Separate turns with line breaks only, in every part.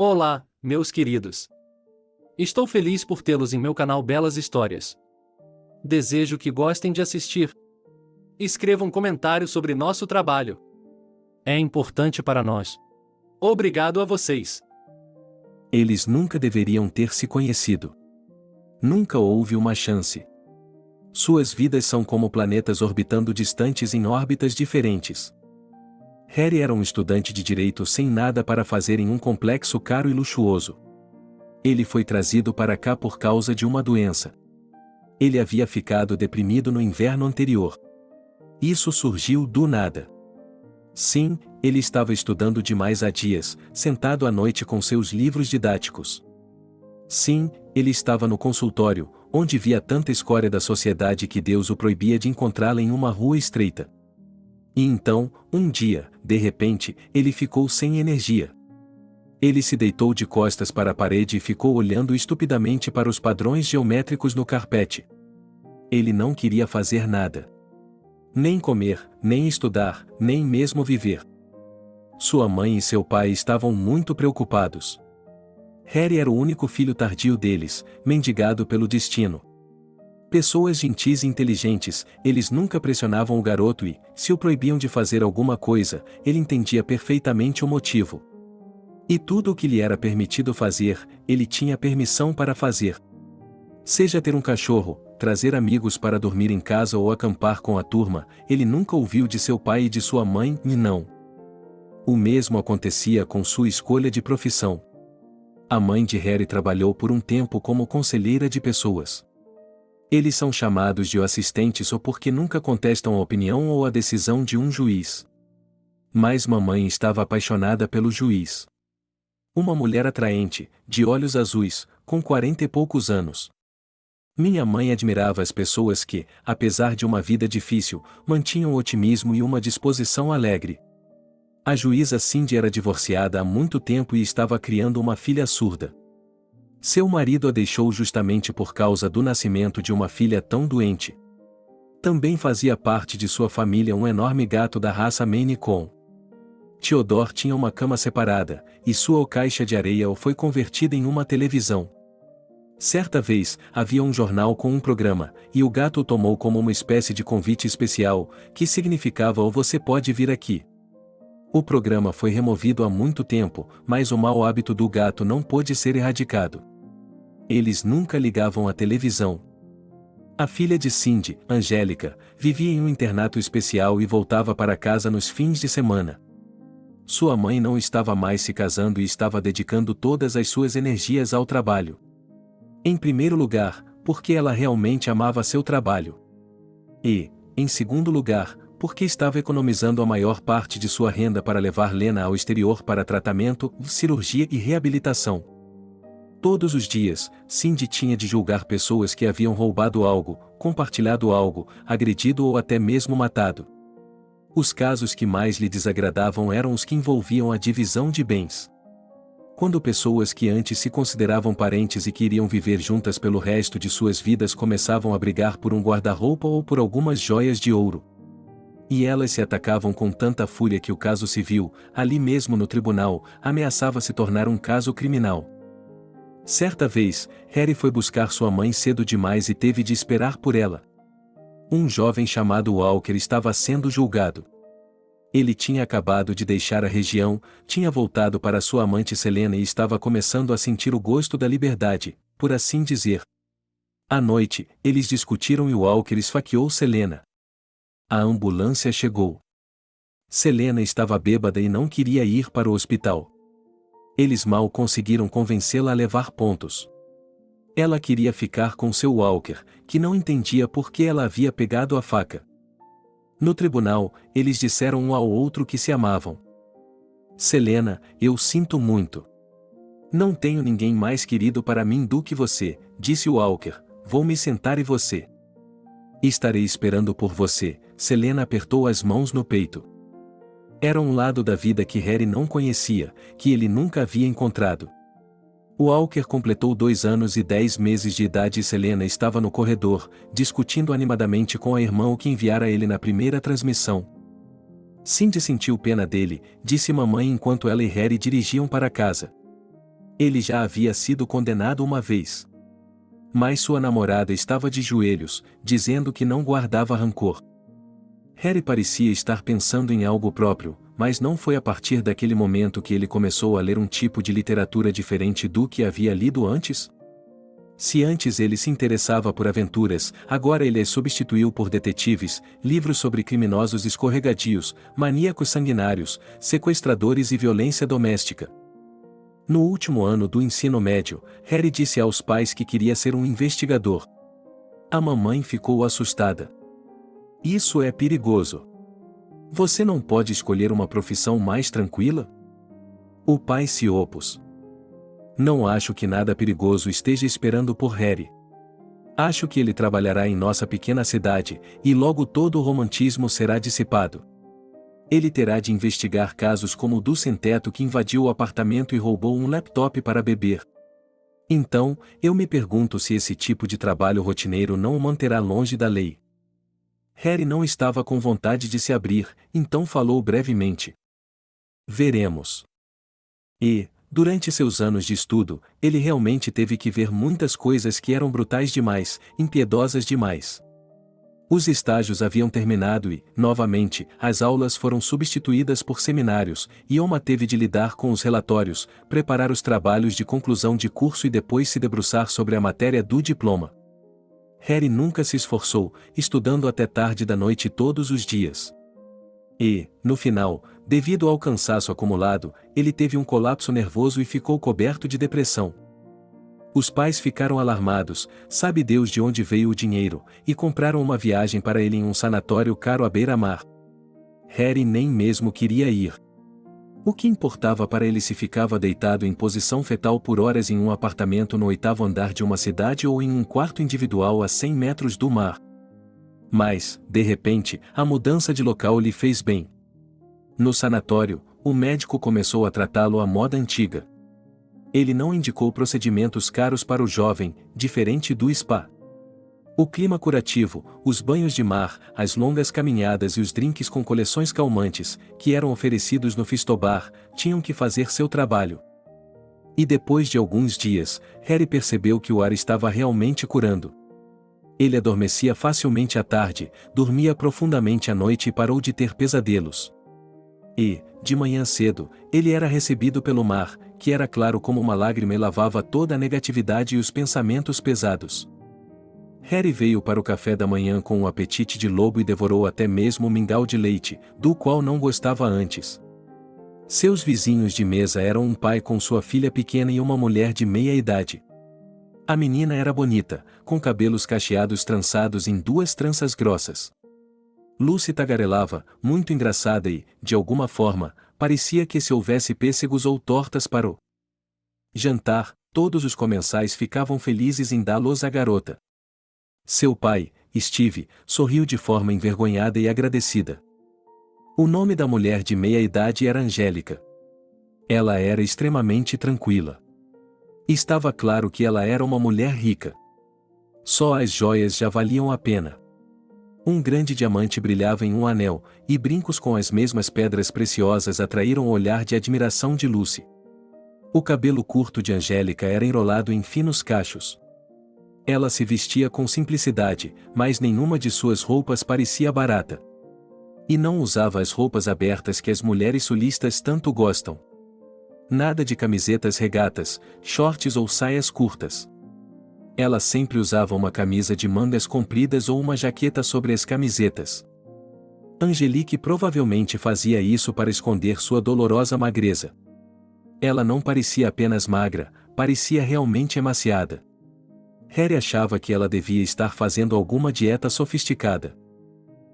Olá, meus queridos. Estou feliz por tê-los em meu canal Belas Histórias. Desejo que gostem de assistir. Escreva um comentário sobre nosso trabalho. É importante para nós. Obrigado a vocês.
Eles nunca deveriam ter se conhecido. Nunca houve uma chance. Suas vidas são como planetas orbitando distantes em órbitas diferentes. Harry era um estudante de direito sem nada para fazer em um complexo caro e luxuoso. Ele foi trazido para cá por causa de uma doença. Ele havia ficado deprimido no inverno anterior. Isso surgiu do nada. Sim, ele estava estudando demais há dias, sentado à noite com seus livros didáticos. Sim, ele estava no consultório, onde via tanta escória da sociedade que Deus o proibia de encontrá-la em uma rua estreita. E então, um dia, de repente, ele ficou sem energia. Ele se deitou de costas para a parede e ficou olhando estupidamente para os padrões geométricos no carpete. Ele não queria fazer nada. Nem comer, nem estudar, nem mesmo viver. Sua mãe e seu pai estavam muito preocupados. Harry era o único filho tardio deles, mendigado pelo destino. Pessoas gentis e inteligentes, eles nunca pressionavam o garoto e, se o proibiam de fazer alguma coisa, ele entendia perfeitamente o motivo. E tudo o que lhe era permitido fazer, ele tinha permissão para fazer. Seja ter um cachorro, trazer amigos para dormir em casa ou acampar com a turma, ele nunca ouviu de seu pai e de sua mãe, e não. O mesmo acontecia com sua escolha de profissão. A mãe de Harry trabalhou por um tempo como conselheira de pessoas. Eles são chamados de assistentes ou porque nunca contestam a opinião ou a decisão de um juiz. Mas mamãe estava apaixonada pelo juiz. Uma mulher atraente, de olhos azuis, com 40 e poucos anos. Minha mãe admirava as pessoas que, apesar de uma vida difícil, mantinham otimismo e uma disposição alegre. A juíza Cindy era divorciada há muito tempo e estava criando uma filha surda. Seu marido a deixou justamente por causa do nascimento de uma filha tão doente. Também fazia parte de sua família um enorme gato da raça Maine Coon. Theodore tinha uma cama separada, e sua caixa de areia foi convertida em uma televisão. Certa vez, havia um jornal com um programa, e o gato o tomou como uma espécie de convite especial, que significava ou você pode vir aqui. O programa foi removido há muito tempo, mas o mau hábito do gato não pôde ser erradicado. Eles nunca ligavam a televisão. A filha de Cindy, Angélica, vivia em um internato especial e voltava para casa nos fins de semana. Sua mãe não estava mais se casando e estava dedicando todas as suas energias ao trabalho. Em primeiro lugar, porque ela realmente amava seu trabalho. E, em segundo lugar, porque estava economizando a maior parte de sua renda para levar Lena ao exterior para tratamento, cirurgia e reabilitação. Todos os dias, Cindy tinha de julgar pessoas que haviam roubado algo, compartilhado algo, agredido ou até mesmo matado. Os casos que mais lhe desagradavam eram os que envolviam a divisão de bens. Quando pessoas que antes se consideravam parentes e que iriam viver juntas pelo resto de suas vidas começavam a brigar por um guarda-roupa ou por algumas joias de ouro. E elas se atacavam com tanta fúria que o caso civil, ali mesmo no tribunal, ameaçava se tornar um caso criminal. Certa vez, Harry foi buscar sua mãe cedo demais e teve de esperar por ela. Um jovem chamado Walker estava sendo julgado. Ele tinha acabado de deixar a região, tinha voltado para sua amante Selena e estava começando a sentir o gosto da liberdade, por assim dizer. À noite, eles discutiram e Walker esfaqueou Selena. A ambulância chegou. Selena estava bêbada e não queria ir para o hospital. Eles mal conseguiram convencê-la a levar pontos. Ela queria ficar com seu Walker, que não entendia por que ela havia pegado a faca. No tribunal, eles disseram um ao outro que se amavam. Selena, eu sinto muito. Não tenho ninguém mais querido para mim do que você, disse Walker, vou me sentar e você. Estarei esperando por você, Selena apertou as mãos no peito. Era um lado da vida que Harry não conhecia, que ele nunca havia encontrado. Walker completou 2 anos e 10 meses de idade e Selena estava no corredor, discutindo animadamente com a irmã o que enviara ele na primeira transmissão. Cindy sentiu pena dele, disse mamãe enquanto ela e Harry dirigiam para casa. Ele já havia sido condenado uma vez. Mas sua namorada estava de joelhos, dizendo que não guardava rancor. Harry parecia estar pensando em algo próprio, mas não foi a partir daquele momento que ele começou a ler um tipo de literatura diferente do que havia lido antes? Se antes ele se interessava por aventuras, agora ele as substituiu por detetives, livros sobre criminosos escorregadios, maníacos sanguinários, sequestradores e violência doméstica. No último ano do ensino médio, Harry disse aos pais que queria ser um investigador. A mamãe ficou assustada. Isso é perigoso. Você não pode escolher uma profissão mais tranquila? O pai se opôs. Não acho que nada perigoso esteja esperando por Harry. Acho que ele trabalhará em nossa pequena cidade, e logo todo o romantismo será dissipado. Ele terá de investigar casos como o do sem-teto que invadiu o apartamento e roubou um laptop para beber. Então, eu me pergunto se esse tipo de trabalho rotineiro não o manterá longe da lei. Harry não estava com vontade de se abrir, então falou brevemente. Veremos. E, durante seus anos de estudo, ele realmente teve que ver muitas coisas que eram brutais demais, impiedosas demais. Os estágios haviam terminado e, novamente, as aulas foram substituídas por seminários, e Oma teve de lidar com os relatórios, preparar os trabalhos de conclusão de curso e depois se debruçar sobre a matéria do diploma. Harry nunca se esforçou, estudando até tarde da noite todos os dias. E, no final, devido ao cansaço acumulado, ele teve um colapso nervoso e ficou coberto de depressão. Os pais ficaram alarmados, sabe Deus de onde veio o dinheiro, e compraram uma viagem para ele em um sanatório caro à beira-mar. Harry nem mesmo queria ir. O que importava para ele se ficava deitado em posição fetal por horas em um apartamento no 8º andar de uma cidade ou em um quarto individual a 100 metros do mar? Mas, de repente, a mudança de local lhe fez bem. No sanatório, o médico começou a tratá-lo à moda antiga. Ele não indicou procedimentos caros para o jovem, diferente do spa. O clima curativo, os banhos de mar, as longas caminhadas e os drinks com coleções calmantes, que eram oferecidos no Fistobar, tinham que fazer seu trabalho. E depois de alguns dias, Harry percebeu que o ar estava realmente curando. Ele adormecia facilmente à tarde, dormia profundamente à noite e parou de ter pesadelos. E, de manhã cedo, ele era recebido pelo mar, que era claro como uma lágrima e lavava toda a negatividade e os pensamentos pesados. Harry veio para o café da manhã com um apetite de lobo e devorou até mesmo o mingau de leite, do qual não gostava antes. Seus vizinhos de mesa eram um pai com sua filha pequena e uma mulher de meia idade. A menina era bonita, com cabelos cacheados trançados em 2 tranças grossas. Lucy tagarelava, muito engraçada e, de alguma forma, parecia que se houvesse pêssegos ou tortas para o jantar, todos os comensais ficavam felizes em dá-los à garota. Seu pai, Steve, sorriu de forma envergonhada e agradecida. O nome da mulher de meia-idade era Angélica. Ela era extremamente tranquila. Estava claro que ela era uma mulher rica. Só as joias já valiam a pena. Um grande diamante brilhava em um anel, e brincos com as mesmas pedras preciosas atraíram o olhar de admiração de Lucy. O cabelo curto de Angélica era enrolado em finos cachos. Ela se vestia com simplicidade, mas nenhuma de suas roupas parecia barata. E não usava as roupas abertas que as mulheres sulistas tanto gostam. Nada de camisetas regatas, shorts ou saias curtas. Ela sempre usava uma camisa de mangas compridas ou uma jaqueta sobre as camisetas. Angelique provavelmente fazia isso para esconder sua dolorosa magreza. Ela não parecia apenas magra, parecia realmente emaciada. Harry achava que ela devia estar fazendo alguma dieta sofisticada.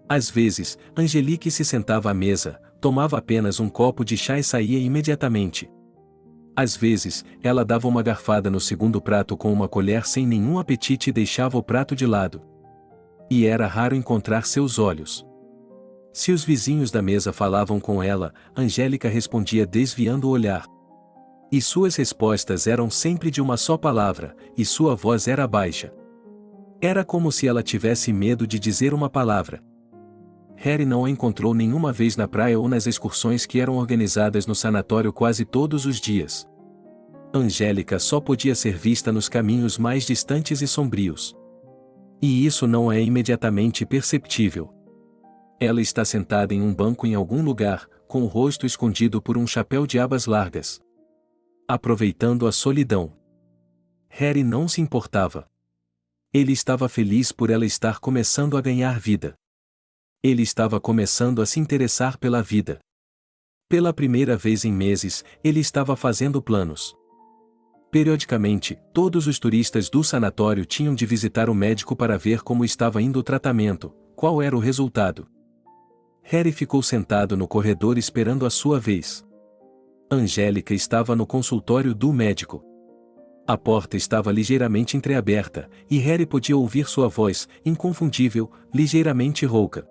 Às vezes, Angelique se sentava à mesa, tomava apenas um copo de chá e saía imediatamente. Às vezes, ela dava uma garfada no segundo prato com uma colher sem nenhum apetite e deixava o prato de lado. E era raro encontrar seus olhos. Se os vizinhos da mesa falavam com ela, Angélica respondia desviando o olhar. E suas respostas eram sempre de uma só palavra, e sua voz era baixa. Era como se ela tivesse medo de dizer uma palavra. Harry não a encontrou nenhuma vez na praia ou nas excursões que eram organizadas no sanatório quase todos os dias. Angélica só podia ser vista nos caminhos mais distantes e sombrios. E isso não é imediatamente perceptível. Ela está sentada em um banco em algum lugar, com o rosto escondido por um chapéu de abas largas. Aproveitando a solidão. Harry não se importava. Ele estava feliz por ela estar começando a ganhar vida. Ele estava começando a se interessar pela vida. Pela primeira vez em meses, ele estava fazendo planos. Periodicamente, todos os turistas do sanatório tinham de visitar o médico para ver como estava indo o tratamento, qual era o resultado. Harry ficou sentado no corredor esperando a sua vez. Angélica estava no consultório do médico. A porta estava ligeiramente entreaberta, e Harry podia ouvir sua voz, inconfundível, ligeiramente rouca.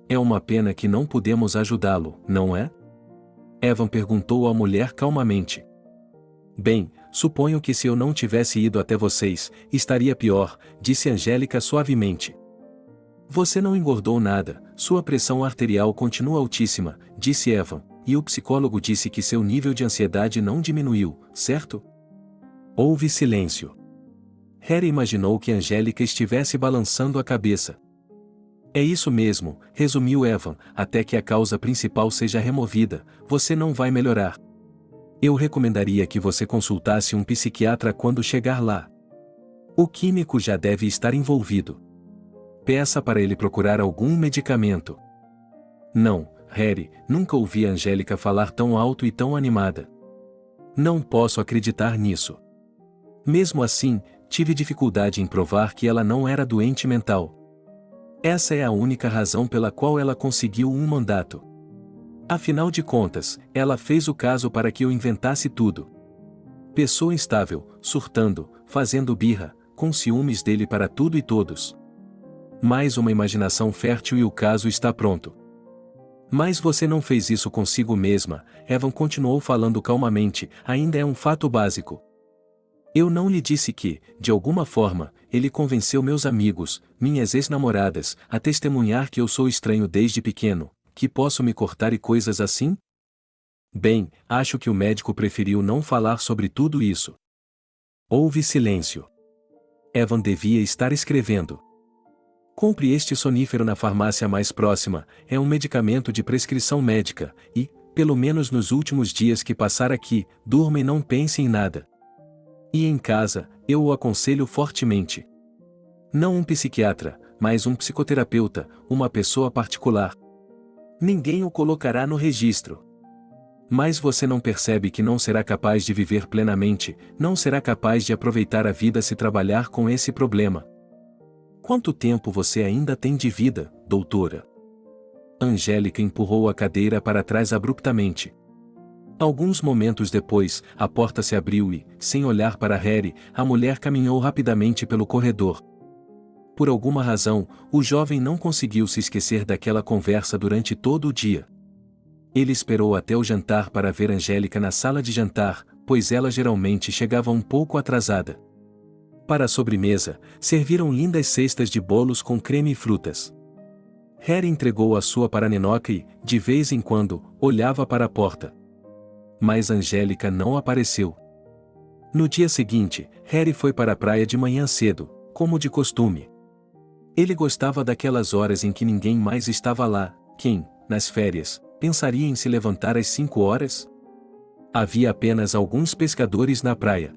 É uma pena que não pudemos ajudá-lo, não é? Evan perguntou à mulher calmamente. Bem, suponho que se eu não tivesse ido até vocês, estaria pior, disse Angélica suavemente. Você não engordou nada, sua pressão arterial continua altíssima, disse Evan, e o psicólogo disse que seu nível de ansiedade não diminuiu, certo? Houve silêncio. Harry imaginou que Angélica estivesse balançando a cabeça. É isso mesmo, resumiu Evan, até que a causa principal seja removida, você não vai melhorar. Eu recomendaria que você consultasse um psiquiatra quando chegar lá. O químico já deve estar envolvido. Peça para ele procurar algum medicamento. Não, Harry, nunca ouvi a Angélica falar tão alto e tão animada. Não posso acreditar nisso. Mesmo assim, tive dificuldade em provar que ela não era doente mental. Essa é a única razão pela qual ela conseguiu um mandato. Afinal de contas, ela fez o caso para que eu inventasse tudo. Pessoa instável, surtando, fazendo birra, com ciúmes dele para tudo e todos. Mais uma imaginação fértil e o caso está pronto. Mas você não fez isso consigo mesma, Evan continuou falando calmamente, ainda é um fato básico. Eu não lhe disse que, de alguma forma, ele convenceu meus amigos, minhas ex-namoradas, a testemunhar que eu sou estranho desde pequeno, que posso me cortar e coisas assim? Bem, acho que o médico preferiu não falar sobre tudo isso. Houve silêncio. Evan devia estar escrevendo. Compre este sonífero na farmácia mais próxima, é um medicamento de prescrição médica, e, pelo menos nos últimos dias que passar aqui, durma e não pense em nada. E em casa, eu o aconselho fortemente. Não um psiquiatra, mas um psicoterapeuta, uma pessoa particular. Ninguém o colocará no registro. Mas você não percebe que não será capaz de viver plenamente, não será capaz de aproveitar a vida se trabalhar com esse problema. Quanto tempo você ainda tem de vida, doutora? Angélica empurrou a cadeira para trás abruptamente. Alguns momentos depois, a porta se abriu e, sem olhar para Harry, a mulher caminhou rapidamente pelo corredor. Por alguma razão, o jovem não conseguiu se esquecer daquela conversa durante todo o dia. Ele esperou até o jantar para ver Angélica na sala de jantar, pois ela geralmente chegava um pouco atrasada. Para a sobremesa, serviram lindas cestas de bolos com creme e frutas. Harry entregou a sua para Ninoca e, de vez em quando, olhava para a porta. Mas Angélica não apareceu. No dia seguinte, Harry foi para a praia de manhã cedo, como de costume. Ele gostava daquelas horas em que ninguém mais estava lá. Quem, nas férias, pensaria em se levantar às 5 horas? Havia apenas alguns pescadores na praia.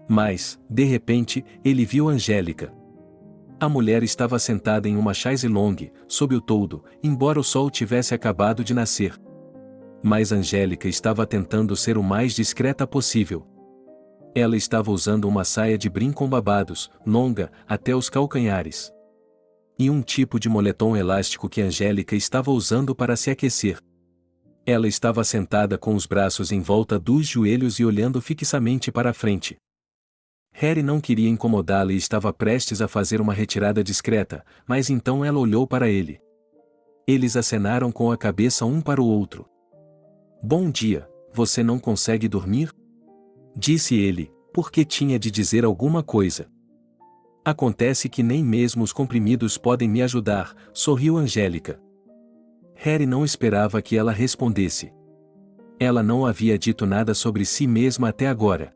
Mas, de repente, ele viu Angélica. A mulher estava sentada em uma chaise longue, sob o toldo, embora o sol tivesse acabado de nascer. Mas Angélica estava tentando ser o mais discreta possível. Ela estava usando uma saia de brim com babados, longa, até os calcanhares. E um tipo de moletom elástico que Angélica estava usando para se aquecer. Ela estava sentada com os braços em volta dos joelhos e olhando fixamente para a frente. Harry não queria incomodá-la e estava prestes a fazer uma retirada discreta, mas então ela olhou para ele. Eles acenaram com a cabeça um para o outro. Bom dia, você não consegue dormir? Disse ele, porque tinha de dizer alguma coisa. Acontece que nem mesmo os comprimidos podem me ajudar, sorriu Angélica. Harry não esperava que ela respondesse. Ela não havia dito nada sobre si mesma até agora.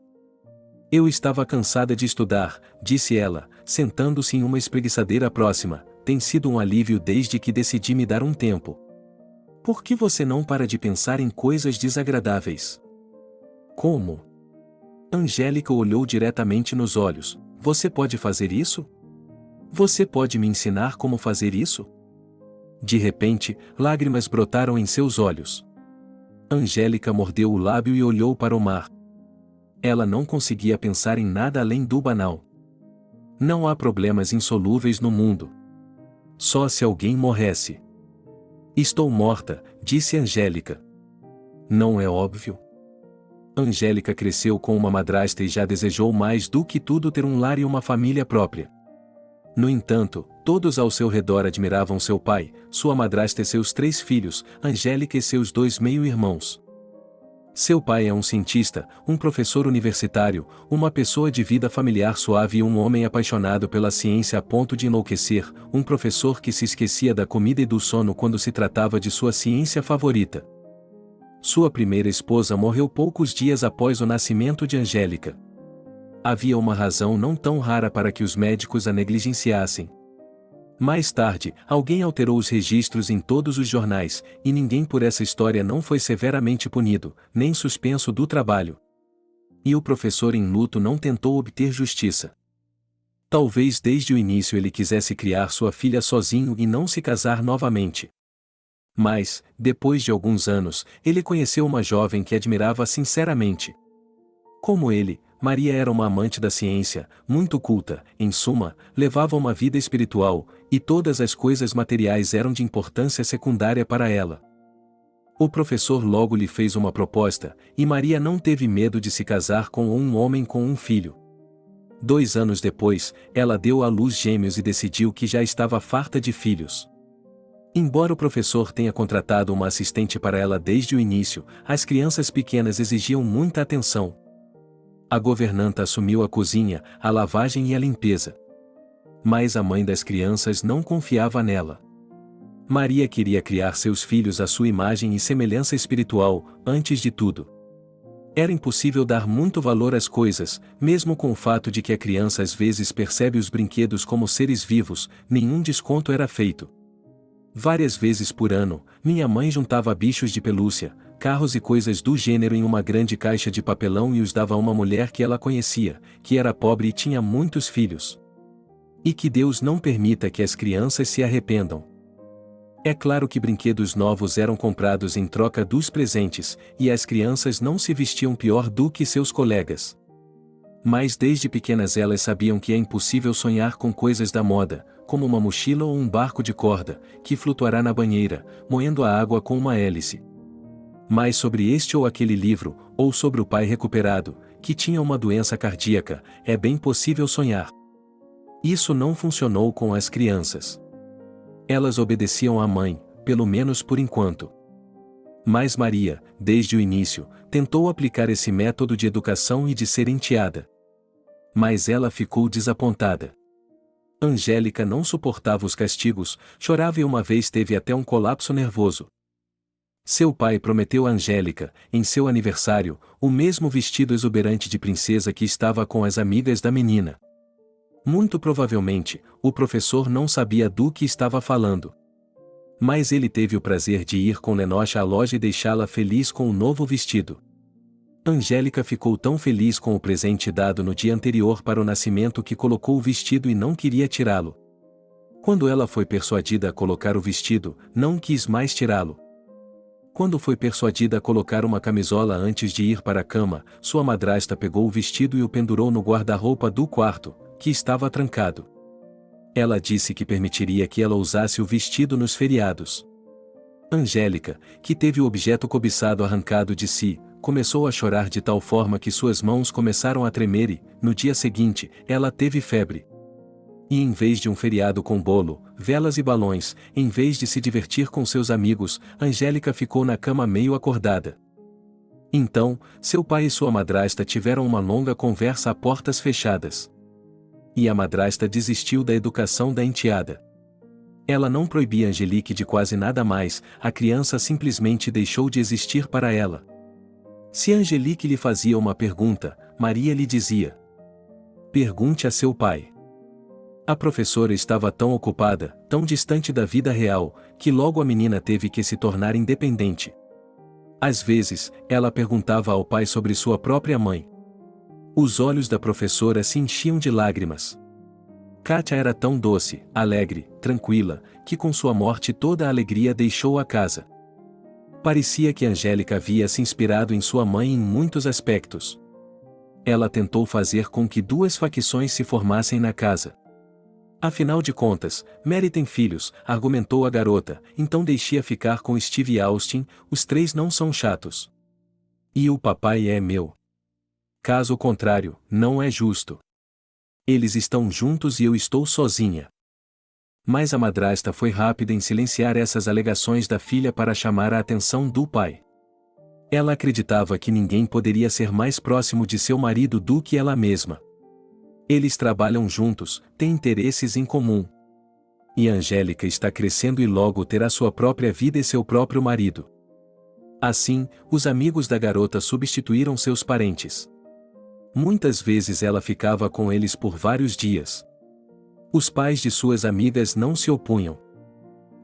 Eu estava cansada de estudar, disse ela, sentando-se em uma espreguiçadeira próxima. Tem sido um alívio desde que decidi me dar um tempo. Por que você não para de pensar em coisas desagradáveis? Como? Angélica olhou diretamente nos olhos. Você pode fazer isso? Você pode me ensinar como fazer isso? De repente, lágrimas brotaram em seus olhos. Angélica mordeu o lábio e olhou para o mar. Ela não conseguia pensar em nada além do banal. Não há problemas insolúveis no mundo. Só se alguém morresse. Estou morta, disse Angélica. Não é óbvio? Angélica cresceu com uma madrasta e já desejou mais do que tudo ter um lar e uma família própria. No entanto, todos ao seu redor admiravam seu pai, sua madrasta e seus 3 filhos, Angélica e seus 2 meio-irmãos. Seu pai é um cientista, um professor universitário, uma pessoa de vida familiar suave e um homem apaixonado pela ciência a ponto de enlouquecer, um professor que se esquecia da comida e do sono quando se tratava de sua ciência favorita. Sua primeira esposa morreu poucos dias após o nascimento de Angélica. Havia uma razão não tão rara para que os médicos a negligenciassem. Mais tarde, alguém alterou os registros em todos os jornais, e ninguém por essa história não foi severamente punido, nem suspenso do trabalho. E o professor em luto não tentou obter justiça. Talvez desde o início ele quisesse criar sua filha sozinho e não se casar novamente. Mas, depois de alguns anos, ele conheceu uma jovem que admirava sinceramente. Como ele, Maria era uma amante da ciência, muito culta, em suma, levava uma vida espiritual, e todas as coisas materiais eram de importância secundária para ela. O professor logo lhe fez uma proposta, e Maria não teve medo de se casar com um homem com um filho. 2 anos depois, ela deu à luz gêmeos e decidiu que já estava farta de filhos. Embora o professor tenha contratado uma assistente para ela desde o início, as crianças pequenas exigiam muita atenção. A governanta assumiu a cozinha, a lavagem e a limpeza. Mas a mãe das crianças não confiava nela. Maria queria criar seus filhos à sua imagem e semelhança espiritual, antes de tudo. Era impossível dar muito valor às coisas, mesmo com o fato de que a criança às vezes percebe os brinquedos como seres vivos, nenhum desconto era feito. Várias vezes por ano, minha mãe juntava bichos de pelúcia, carros e coisas do gênero em uma grande caixa de papelão e os dava a uma mulher que ela conhecia, que era pobre e tinha muitos filhos. E que Deus não permita que as crianças se arrependam. É claro que brinquedos novos eram comprados em troca dos presentes, e as crianças não se vestiam pior do que seus colegas. Mas desde pequenas elas sabiam que é impossível sonhar com coisas da moda, como uma mochila ou um barco de corda, que flutuará na banheira, moendo a água com uma hélice. Mas sobre este ou aquele livro, ou sobre o pai recuperado, que tinha uma doença cardíaca, é bem possível sonhar. Isso não funcionou com as crianças. Elas obedeciam à mãe, pelo menos por enquanto. Mas Maria, desde o início, tentou aplicar esse método de educação e de ser enteada. Mas ela ficou desapontada. Angélica não suportava os castigos, chorava e uma vez teve até um colapso nervoso. Seu pai prometeu a Angélica, em seu aniversário, o mesmo vestido exuberante de princesa que estava com as amigas da menina. Muito provavelmente, o professor não sabia do que estava falando. Mas ele teve o prazer de ir com Lenoche à loja e deixá-la feliz com o novo vestido. Angélica ficou tão feliz com o presente dado no dia anterior para o nascimento que colocou o vestido e não queria tirá-lo. Quando ela foi persuadida a colocar o vestido, não quis mais tirá-lo. Quando foi persuadida a colocar uma camisola antes de ir para a cama, sua madrasta pegou o vestido e o pendurou no guarda-roupa do quarto, que estava trancado. Ela disse que permitiria que ela usasse o vestido nos feriados. Angélica, que teve o objeto cobiçado arrancado de si, começou a chorar de tal forma que suas mãos começaram a tremer e, no dia seguinte, ela teve febre. E em vez de um feriado com bolo, velas e balões, em vez de se divertir com seus amigos, Angélica ficou na cama meio acordada. Então, seu pai e sua madrasta tiveram uma longa conversa a portas fechadas. E a madrasta desistiu da educação da enteada. Ela não proibia Angelique de quase nada mais, a criança simplesmente deixou de existir para ela. Se Angelique lhe fazia uma pergunta, Maria lhe dizia: pergunte a seu pai. A professora estava tão ocupada, tão distante da vida real, que logo a menina teve que se tornar independente. Às vezes, ela perguntava ao pai sobre sua própria mãe. Os olhos da professora se enchiam de lágrimas. Kátia era tão doce, alegre, tranquila, que com sua morte toda a alegria deixou a casa. Parecia que Angélica havia se inspirado em sua mãe em muitos aspectos. Ela tentou fazer com que duas facções se formassem na casa. Afinal de contas, Mary tem filhos, argumentou a garota, então deixe-a ficar com Steve e Austin, os três não são chatos. E o papai é meu. Caso contrário, não é justo. Eles estão juntos e eu estou sozinha. Mas a madrasta foi rápida em silenciar essas alegações da filha para chamar a atenção do pai. Ela acreditava que ninguém poderia ser mais próximo de seu marido do que ela mesma. Eles trabalham juntos, têm interesses em comum. E Angélica está crescendo e logo terá sua própria vida e seu próprio marido. Assim, os amigos da garota substituíram seus parentes. Muitas vezes ela ficava com eles por vários dias. Os pais de suas amigas não se opunham.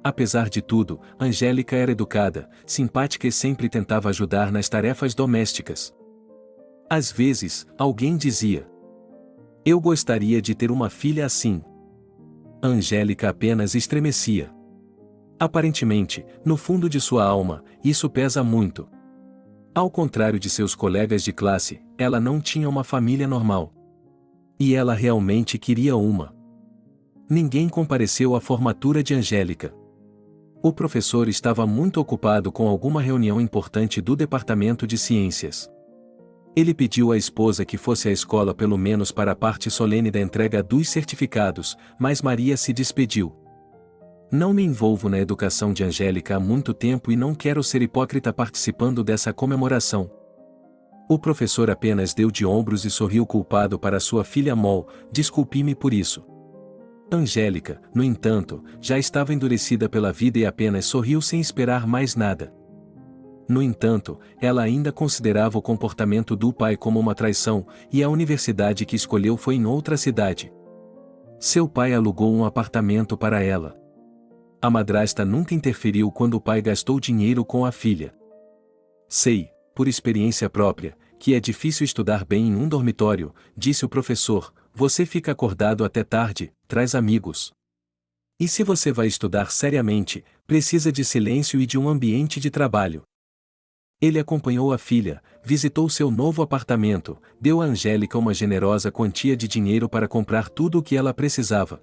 Apesar de tudo, Angélica era educada, simpática e sempre tentava ajudar nas tarefas domésticas. Às vezes, alguém dizia: eu gostaria de ter uma filha assim. Angélica apenas estremecia. Aparentemente, no fundo de sua alma, isso pesa muito. Ao contrário de seus colegas de classe, ela não tinha uma família normal. E ela realmente queria uma. Ninguém compareceu à formatura de Angélica. O professor estava muito ocupado com alguma reunião importante do departamento de ciências. Ele pediu à esposa que fosse à escola pelo menos para a parte solene da entrega dos certificados, mas Maria se despediu. Não me envolvo na educação de Angélica há muito tempo e não quero ser hipócrita participando dessa comemoração. O professor apenas deu de ombros e sorriu culpado para sua filha Moll: desculpe-me por isso. Angélica, no entanto, já estava endurecida pela vida e apenas sorriu sem esperar mais nada. No entanto, ela ainda considerava o comportamento do pai como uma traição, e a universidade que escolheu foi em outra cidade. Seu pai alugou um apartamento para ela. A madrasta nunca interferiu quando o pai gastou dinheiro com a filha. Sei, por experiência própria, que é difícil estudar bem em um dormitório, disse o professor. Você fica acordado até tarde, traz amigos. E se você vai estudar seriamente, precisa de silêncio e de um ambiente de trabalho. Ele acompanhou a filha, visitou seu novo apartamento, deu a Angélica uma generosa quantia de dinheiro para comprar tudo o que ela precisava.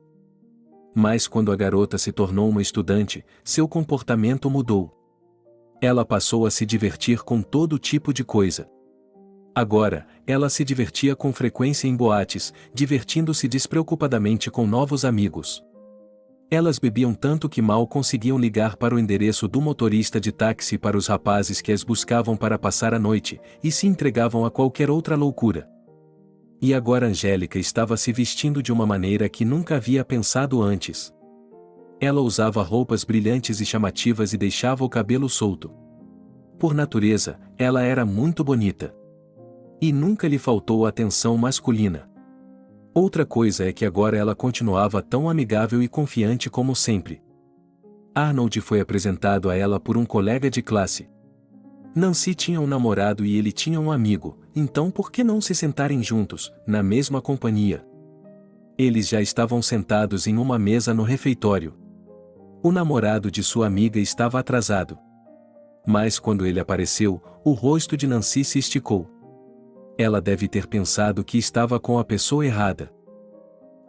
Mas quando a garota se tornou uma estudante, seu comportamento mudou. Ela passou a se divertir com todo tipo de coisa. Agora, ela se divertia com frequência em boates, divertindo-se despreocupadamente com novos amigos. Elas bebiam tanto que mal conseguiam ligar para o endereço do motorista de táxi para os rapazes que as buscavam para passar a noite, e se entregavam a qualquer outra loucura. E agora Angélica estava se vestindo de uma maneira que nunca havia pensado antes. Ela usava roupas brilhantes e chamativas e deixava o cabelo solto. Por natureza, ela era muito bonita. E nunca lhe faltou atenção masculina. Outra coisa é que agora ela continuava tão amigável e confiante como sempre. Arnold foi apresentado a ela por um colega de classe. Nancy tinha um namorado e ele tinha um amigo, então por que não se sentarem juntos, na mesma companhia? Eles já estavam sentados em uma mesa no refeitório. O namorado de sua amiga estava atrasado. Mas quando ele apareceu, o rosto de Nancy se esticou. Ela deve ter pensado que estava com a pessoa errada.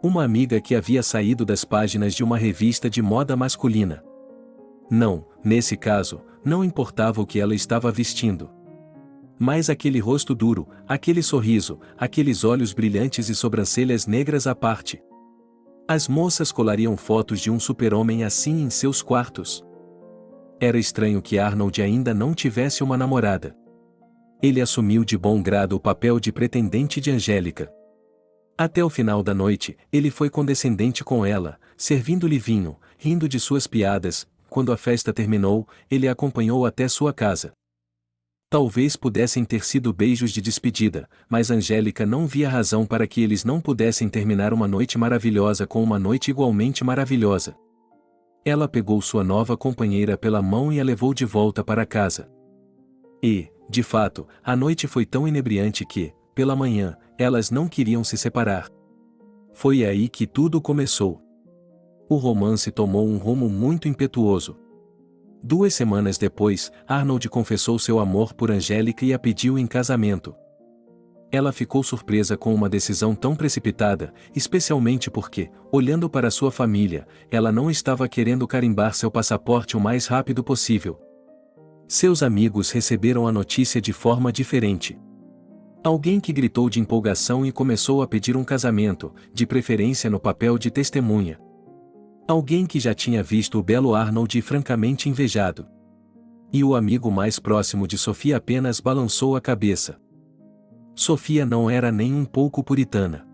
Uma amiga que havia saído das páginas de uma revista de moda masculina. Não, nesse caso, não importava o que ela estava vestindo. Mas aquele rosto duro, aquele sorriso, aqueles olhos brilhantes e sobrancelhas negras à parte. As moças colariam fotos de um super-homem assim em seus quartos. Era estranho que Arnold ainda não tivesse uma namorada. Ele assumiu de bom grado o papel de pretendente de Angélica. Até o final da noite, ele foi condescendente com ela, servindo-lhe vinho, rindo de suas piadas. Quando a festa terminou, ele a acompanhou até sua casa. Talvez pudessem ter sido beijos de despedida, mas Angélica não via razão para que eles não pudessem terminar uma noite maravilhosa com uma noite igualmente maravilhosa. Ela pegou sua nova companheira pela mão e a levou de volta para casa. E, de fato, a noite foi tão inebriante que, pela manhã, elas não queriam se separar. Foi aí que tudo começou. O romance tomou um rumo muito impetuoso. 2 semanas depois, Arnold confessou seu amor por Angélica e a pediu em casamento. Ela ficou surpresa com uma decisão tão precipitada, especialmente porque, olhando para sua família, ela não estava querendo carimbar seu passaporte o mais rápido possível. Seus amigos receberam a notícia de forma diferente. Alguém que gritou de empolgação e começou a pedir um casamento, de preferência no papel de testemunha. Alguém que já tinha visto o belo Arnold francamente invejado. E o amigo mais próximo de Sofia apenas balançou a cabeça. Sofia não era nem um pouco puritana.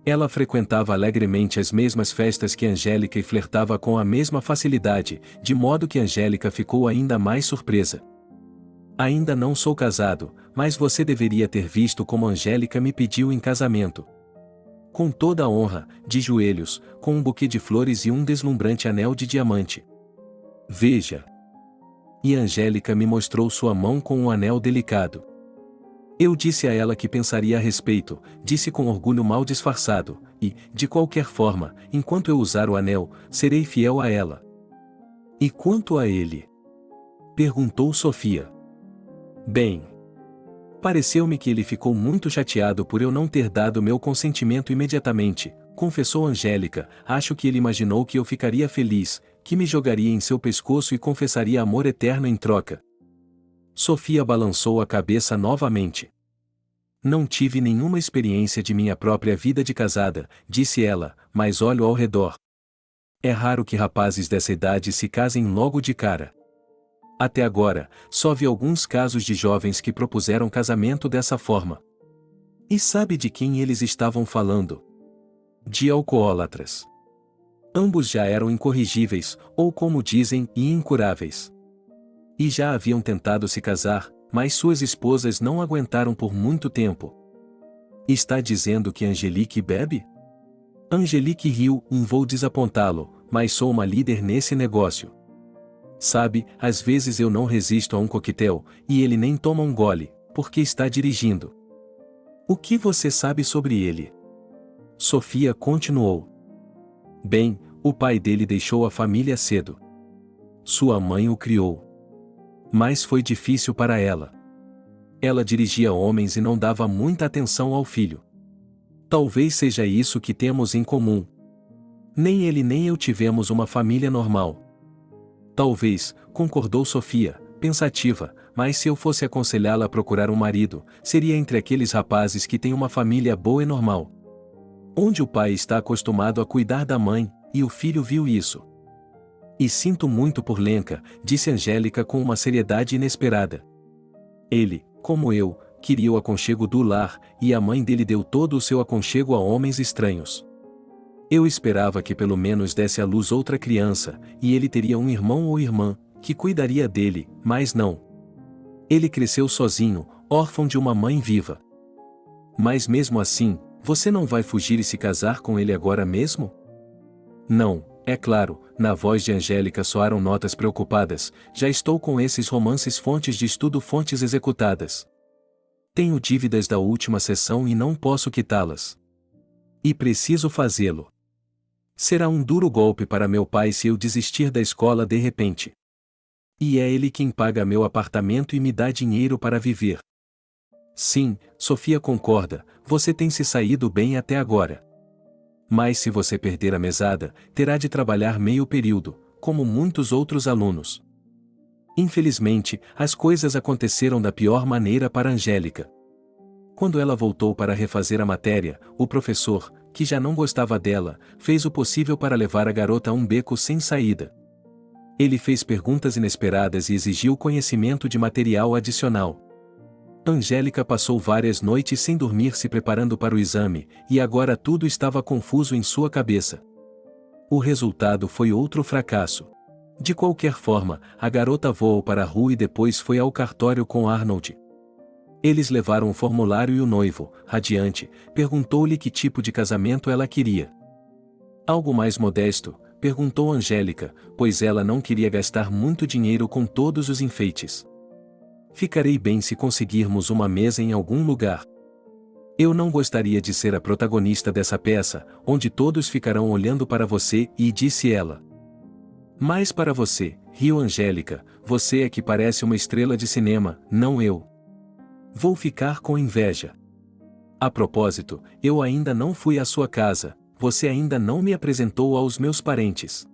Ela frequentava alegremente as mesmas festas que Angélica e flertava com a mesma facilidade, de modo que Angélica ficou ainda mais surpresa. Ainda não sou casado, mas você deveria ter visto como Angélica me pediu em casamento. Com toda a honra, de joelhos, com um buquê de flores e um deslumbrante anel de diamante. Veja. E Angélica me mostrou sua mão com um anel delicado. Eu disse a ela que pensaria a respeito, disse com orgulho mal disfarçado, e, de qualquer forma, enquanto eu usar o anel, serei fiel a ela. E quanto a ele? Perguntou Sofia. Bem. Pareceu-me que ele ficou muito chateado por eu não ter dado meu consentimento imediatamente, confessou Angélica. Acho que ele imaginou que eu ficaria feliz, que me jogaria em seu pescoço e confessaria amor eterno em troca. Sofia balançou a cabeça novamente. Não tive nenhuma experiência de minha própria vida de casada, disse ela, mas olho ao redor. É raro que rapazes dessa idade se casem logo de cara. Até agora, só vi alguns casos de jovens que propuseram casamento dessa forma. E sabe de quem eles estavam falando? De alcoólatras. Ambos já eram incorrigíveis, ou como dizem, incuráveis. E já haviam tentado se casar, mas suas esposas não aguentaram por muito tempo. Está dizendo que Angelique bebe? Angelique riu. Vou desapontá-lo, mas sou uma líder nesse negócio. Sabe, às vezes eu não resisto a um coquetel, e ele nem toma um gole, porque está dirigindo. O que você sabe sobre ele? Sofia continuou. Bem, o pai dele deixou a família cedo. Sua mãe o criou. Mas foi difícil para ela. Ela dirigia homens e não dava muita atenção ao filho. Talvez seja isso que temos em comum. Nem ele nem eu tivemos uma família normal. Talvez, concordou Sofia, pensativa, mas se eu fosse aconselhá-la a procurar um marido, seria entre aqueles rapazes que têm uma família boa e normal. Onde o pai está acostumado a cuidar da mãe, e o filho viu isso. E sinto muito por Lenka, disse Angélica com uma seriedade inesperada. Ele, como eu, queria o aconchego do lar, e a mãe dele deu todo o seu aconchego a homens estranhos. Eu esperava que pelo menos desse à luz outra criança, e ele teria um irmão ou irmã, que cuidaria dele, mas não. Ele cresceu sozinho, órfão de uma mãe viva. Mas mesmo assim, você não vai fugir e se casar com ele agora mesmo? Não, é claro, na voz de Angélica soaram notas preocupadas, já estou com esses romances fontes de estudo fontes executadas. Tenho dívidas da última sessão e não posso quitá-las. E preciso fazê-lo. Será um duro golpe para meu pai se eu desistir da escola de repente. E é ele quem paga meu apartamento e me dá dinheiro para viver. Sim, Sofia concorda, você tem se saído bem até agora. Mas se você perder a mesada, terá de trabalhar meio período, como muitos outros alunos. Infelizmente, as coisas aconteceram da pior maneira para Angélica. Quando ela voltou para refazer a matéria, o professor, que já não gostava dela, fez o possível para levar a garota a um beco sem saída. Ele fez perguntas inesperadas e exigiu conhecimento de material adicional. Angélica passou várias noites sem dormir se preparando para o exame, e agora tudo estava confuso em sua cabeça. O resultado foi outro fracasso. De qualquer forma, a garota voou para a rua e depois foi ao cartório com Arnold. Eles levaram o formulário e o noivo, radiante, perguntou-lhe que tipo de casamento ela queria. Algo mais modesto, perguntou Angélica, pois ela não queria gastar muito dinheiro com todos os enfeites. Ficarei bem se conseguirmos uma mesa em algum lugar. Eu não gostaria de ser a protagonista dessa peça, onde todos ficarão olhando para você, e disse ela. Mas para você, riu Angélica, você é que parece uma estrela de cinema, não eu. Vou ficar com inveja. A propósito, eu ainda não fui à sua casa, você ainda não me apresentou aos meus parentes.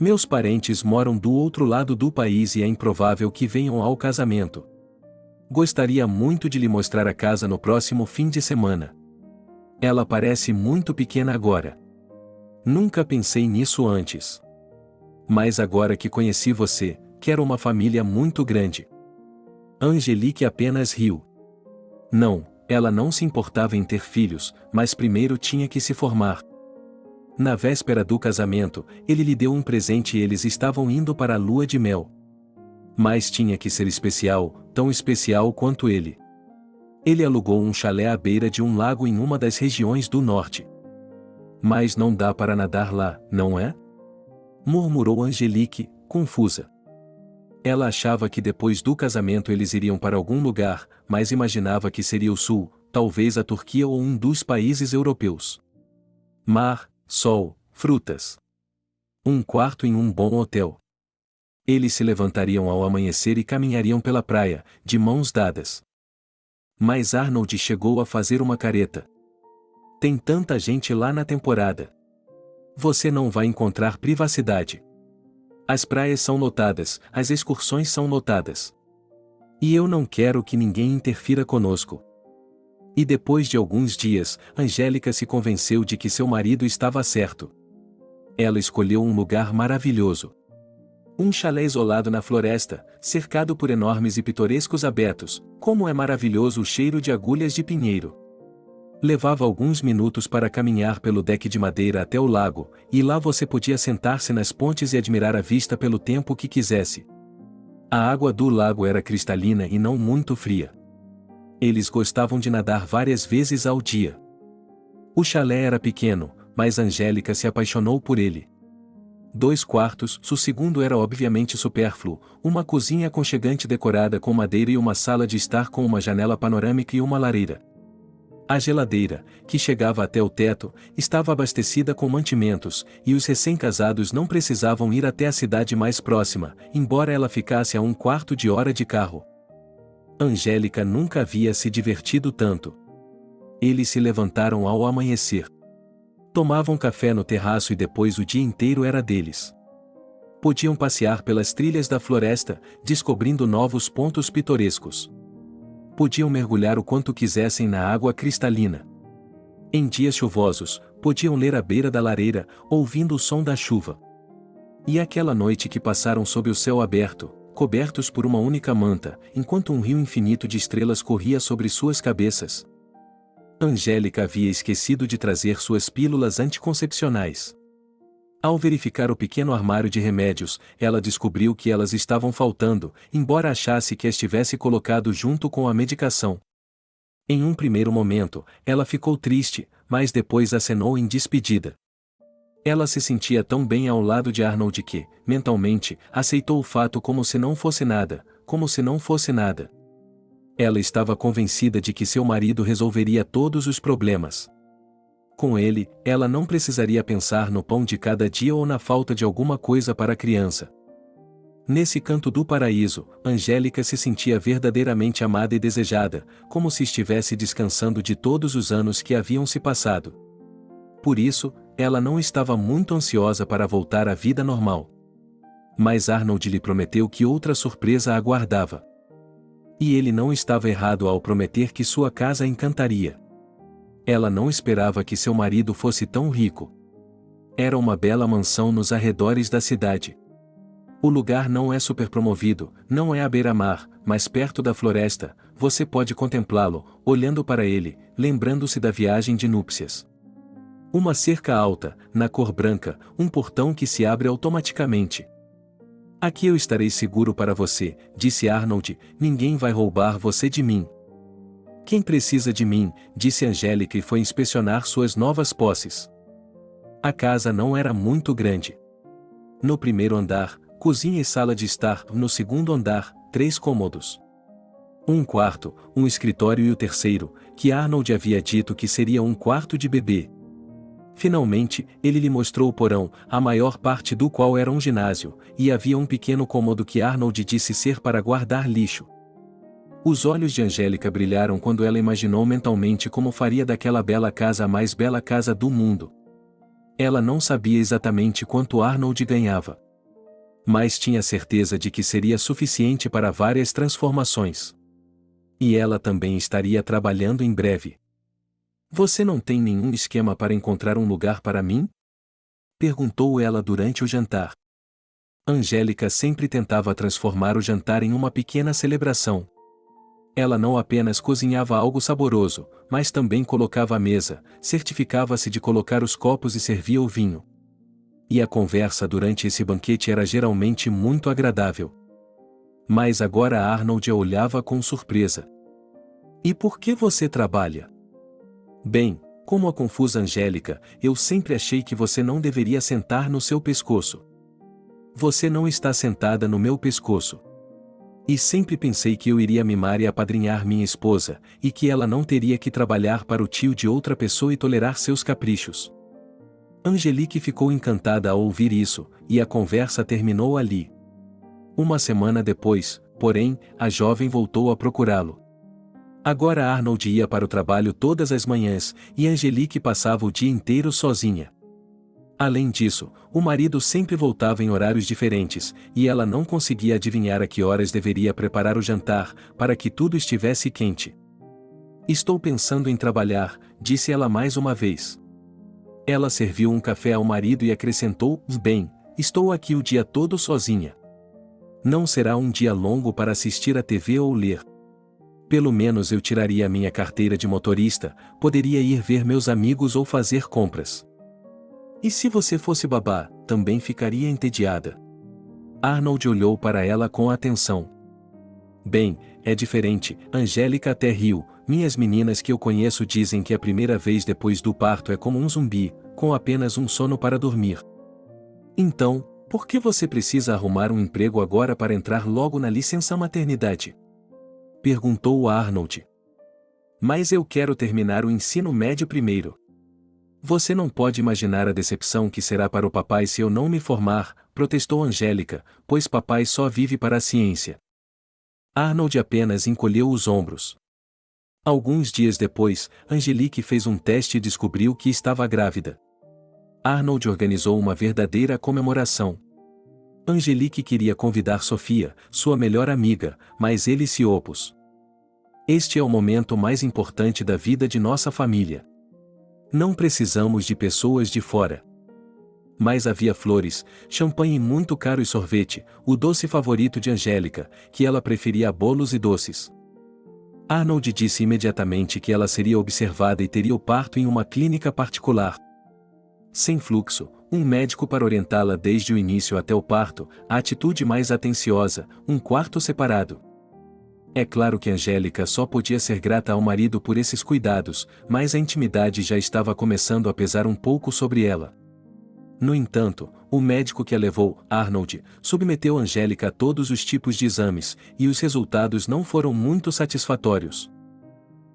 Meus parentes moram do outro lado do país e é improvável que venham ao casamento. Gostaria muito de lhe mostrar a casa no próximo fim de semana. Ela parece muito pequena agora. Nunca pensei nisso antes. Mas agora que conheci você, quero uma família muito grande. Angelique apenas riu. Não, ela não se importava em ter filhos, mas primeiro tinha que se formar. Na véspera do casamento, ele lhe deu um presente e eles estavam indo para a lua de mel. Mas tinha que ser especial, tão especial quanto ele. Ele alugou um chalé à beira de um lago em uma das regiões do norte. Mas não dá para nadar lá, não é? Murmurou Angelique, confusa. Ela achava que depois do casamento eles iriam para algum lugar, mas imaginava que seria o sul, talvez a Turquia ou um dos países europeus. Mar, sol, frutas. Um quarto em um bom hotel. Eles se levantariam ao amanhecer e caminhariam pela praia, de mãos dadas. Mas Arnold chegou a fazer uma careta. Tem tanta gente lá na temporada. Você não vai encontrar privacidade. As praias são lotadas, as excursões são lotadas. E eu não quero que ninguém interfira conosco. E depois de alguns dias, Angélica se convenceu de que seu marido estava certo. Ela escolheu um lugar maravilhoso. Um chalé isolado na floresta, cercado por enormes e pitorescos abetos, como é maravilhoso o cheiro de agulhas de pinheiro. Levava alguns minutos para caminhar pelo deck de madeira até o lago, e lá você podia sentar-se nas pontes e admirar a vista pelo tempo que quisesse. A água do lago era cristalina e não muito fria. Eles gostavam de nadar várias vezes ao dia. O chalé era pequeno, mas Angélica se apaixonou por ele. 2 quartos, o segundo era obviamente supérfluo, uma cozinha aconchegante decorada com madeira e uma sala de estar com uma janela panorâmica e uma lareira. A geladeira, que chegava até o teto, estava abastecida com mantimentos, e os recém-casados não precisavam ir até a cidade mais próxima, embora ela ficasse a 1/4 de hora de carro. Angélica nunca havia se divertido tanto. Eles se levantaram ao amanhecer. Tomavam café no terraço e depois o dia inteiro era deles. Podiam passear pelas trilhas da floresta, descobrindo novos pontos pitorescos. Podiam mergulhar o quanto quisessem na água cristalina. Em dias chuvosos, podiam ler à beira da lareira, ouvindo o som da chuva. E aquela noite que passaram sob o céu aberto, cobertos por uma única manta, enquanto um rio infinito de estrelas corria sobre suas cabeças. Angélica havia esquecido de trazer suas pílulas anticoncepcionais. Ao verificar o pequeno armário de remédios, ela descobriu que elas estavam faltando, embora achasse que as tivesse colocado junto com a medicação. Em um primeiro momento, ela ficou triste, mas depois acenou em despedida. Ela se sentia tão bem ao lado de Arnold que, mentalmente, aceitou o fato como se não fosse nada, como se não fosse nada. Ela estava convencida de que seu marido resolveria todos os problemas. Com ele, ela não precisaria pensar no pão de cada dia ou na falta de alguma coisa para a criança. Nesse canto do paraíso, Angélica se sentia verdadeiramente amada e desejada, como se estivesse descansando de todos os anos que haviam se passado. Por isso, ela não estava muito ansiosa para voltar à vida normal. Mas Arnold lhe prometeu que outra surpresa a aguardava. E ele não estava errado ao prometer que sua casa a encantaria. Ela não esperava que seu marido fosse tão rico. Era uma bela mansão nos arredores da cidade. O lugar não é superpromovido, não é à beira-mar, mas perto da floresta, você pode contemplá-lo, olhando para ele, lembrando-se da viagem de núpcias. Uma cerca alta, na cor branca, um portão que se abre automaticamente. Aqui eu estarei seguro para você, disse Arnold, ninguém vai roubar você de mim. Quem precisa de mim, disse Angélica e foi inspecionar suas novas posses. A casa não era muito grande. No primeiro andar, cozinha e sala de estar, no segundo andar, 3 cômodos. Um quarto, um escritório e o terceiro, que Arnold havia dito que seria um quarto de bebê. Finalmente, ele lhe mostrou o porão, a maior parte do qual era um ginásio, e havia um pequeno cômodo que Arnold disse ser para guardar lixo. Os olhos de Angélica brilharam quando ela imaginou mentalmente como faria daquela bela casa a mais bela casa do mundo. Ela não sabia exatamente quanto Arnold ganhava, mas tinha certeza de que seria suficiente para várias transformações. E ela também estaria trabalhando em breve. Você não tem nenhum esquema para encontrar um lugar para mim? Perguntou ela durante o jantar. Angélica sempre tentava transformar o jantar em uma pequena celebração. Ela não apenas cozinhava algo saboroso, mas também colocava a mesa, certificava-se de colocar os copos e servia o vinho. E a conversa durante esse banquete era geralmente muito agradável. Mas agora Arnold a olhava com surpresa. E por que você trabalha? Bem, como a confusa Angélica, eu sempre achei que você não deveria sentar no seu pescoço. Você não está sentada no meu pescoço. E sempre pensei que eu iria mimar e apadrinhar minha esposa, e que ela não teria que trabalhar para o tio de outra pessoa e tolerar seus caprichos. Angelique ficou encantada ao ouvir isso, e a conversa terminou ali. Uma semana depois, porém, a jovem voltou a procurá-lo. Agora Arnold ia para o trabalho todas as manhãs, e Angelique passava o dia inteiro sozinha. Além disso, o marido sempre voltava em horários diferentes, e ela não conseguia adivinhar a que horas deveria preparar o jantar, para que tudo estivesse quente. Estou pensando em trabalhar, disse ela mais uma vez. Ela serviu um café ao marido e acrescentou, bem, estou aqui o dia todo sozinha. Não será um dia longo para assistir a TV ou ler. Pelo menos eu tiraria minha carteira de motorista, poderia ir ver meus amigos ou fazer compras. E se você fosse babá, também ficaria entediada. Arnold olhou para ela com atenção. Bem, é diferente, Angélica até riu, minhas meninas que eu conheço dizem que a primeira vez depois do parto é como um zumbi, com apenas um sono para dormir. Então, por que você precisa arrumar um emprego agora para entrar logo na licença maternidade? Perguntou Arnold. Mas eu quero terminar o ensino médio primeiro. Você não pode imaginar a decepção que será para o papai se eu não me formar, protestou Angélica, pois papai só vive para a ciência. Arnold apenas encolheu os ombros. Alguns dias depois, Angelique fez um teste e descobriu que estava grávida. Arnold organizou uma verdadeira comemoração. Angelique queria convidar Sofia, sua melhor amiga, mas ele se opôs. Este é o momento mais importante da vida de nossa família. Não precisamos de pessoas de fora. Mas havia flores, champanhe muito caro e sorvete, o doce favorito de Angélica, que ela preferia a bolos e doces. Arnold disse imediatamente que ela seria observada e teria o parto em uma clínica particular. Sem fluxo, um médico para orientá-la desde o início até o parto, a atitude mais atenciosa, um quarto separado. É claro que Angélica só podia ser grata ao marido por esses cuidados, mas a intimidade já estava começando a pesar um pouco sobre ela. No entanto, o médico que a levou, Arnold, submeteu Angélica a todos os tipos de exames, e os resultados não foram muito satisfatórios.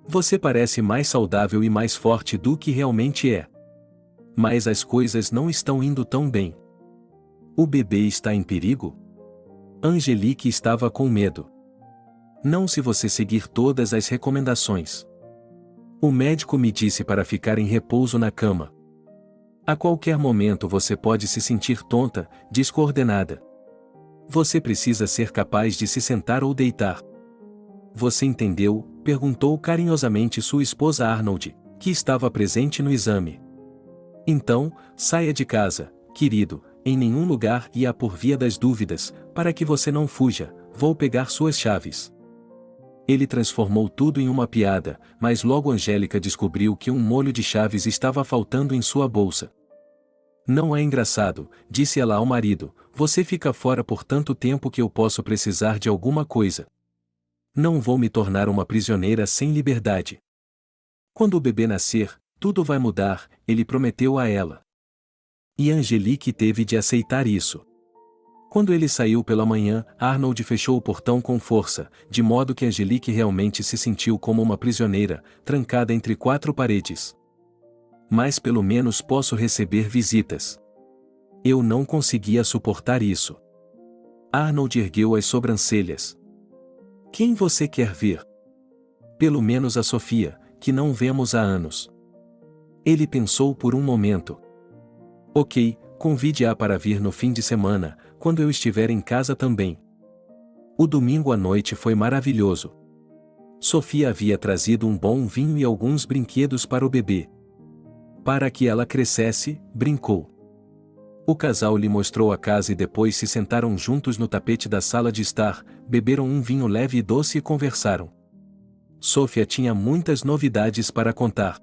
Você parece mais saudável e mais forte do que realmente é. Mas as coisas não estão indo tão bem. O bebê está em perigo? Angelique estava com medo. Não se você seguir todas as recomendações. O médico me disse para ficar em repouso na cama. A qualquer momento você pode se sentir tonta, descoordenada. Você precisa ser capaz de se sentar ou deitar. Você entendeu? Perguntou carinhosamente sua esposa Arnold, que estava presente no exame. Então, saia de casa, querido, em nenhum lugar e há por via das dúvidas, para que você não fuja, vou pegar suas chaves. Ele transformou tudo em uma piada, mas logo Angélica descobriu que um molho de chaves estava faltando em sua bolsa. Não é engraçado, disse ela ao marido, você fica fora por tanto tempo que eu posso precisar de alguma coisa. Não vou me tornar uma prisioneira sem liberdade. Quando o bebê nascer, tudo vai mudar, ele prometeu a ela. E Angelique teve de aceitar isso. Quando ele saiu pela manhã, Arnold fechou o portão com força, de modo que Angelique realmente se sentiu como uma prisioneira, trancada entre quatro paredes. Mas pelo menos posso receber visitas. Eu não conseguia suportar isso. Arnold ergueu as sobrancelhas. Quem você quer ver? Pelo menos a Sofia, que não vemos há anos. Ele pensou por um momento. Ok, convide-a para vir no fim de semana, quando eu estiver em casa também. O domingo à noite foi maravilhoso. Sofia havia trazido um bom vinho e alguns brinquedos para o bebê. Para que ela crescesse, brincou. O casal lhe mostrou a casa e depois se sentaram juntos no tapete da sala de estar, beberam um vinho leve e doce e conversaram. Sofia tinha muitas novidades para contar.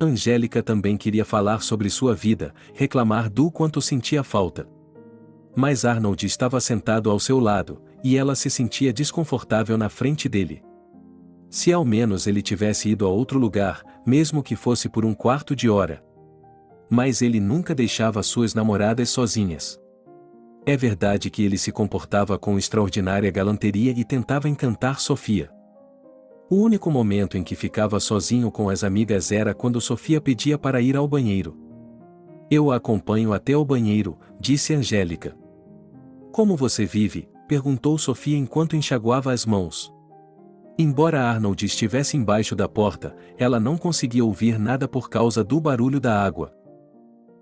Angélica também queria falar sobre sua vida, reclamar do quanto sentia falta. Mas Arnold estava sentado ao seu lado, e ela se sentia desconfortável na frente dele. Se ao menos ele tivesse ido a outro lugar, mesmo que fosse por um quarto de hora. Mas ele nunca deixava suas namoradas sozinhas. É verdade que ele se comportava com extraordinária galanteria e tentava encantar Sofia. O único momento em que ficava sozinho com as amigas era quando Sofia pedia para ir ao banheiro. Eu a acompanho até o banheiro, disse Angélica. Como você vive? Perguntou Sofia enquanto enxaguava as mãos. Embora Arnold estivesse embaixo da porta, ela não conseguia ouvir nada por causa do barulho da água.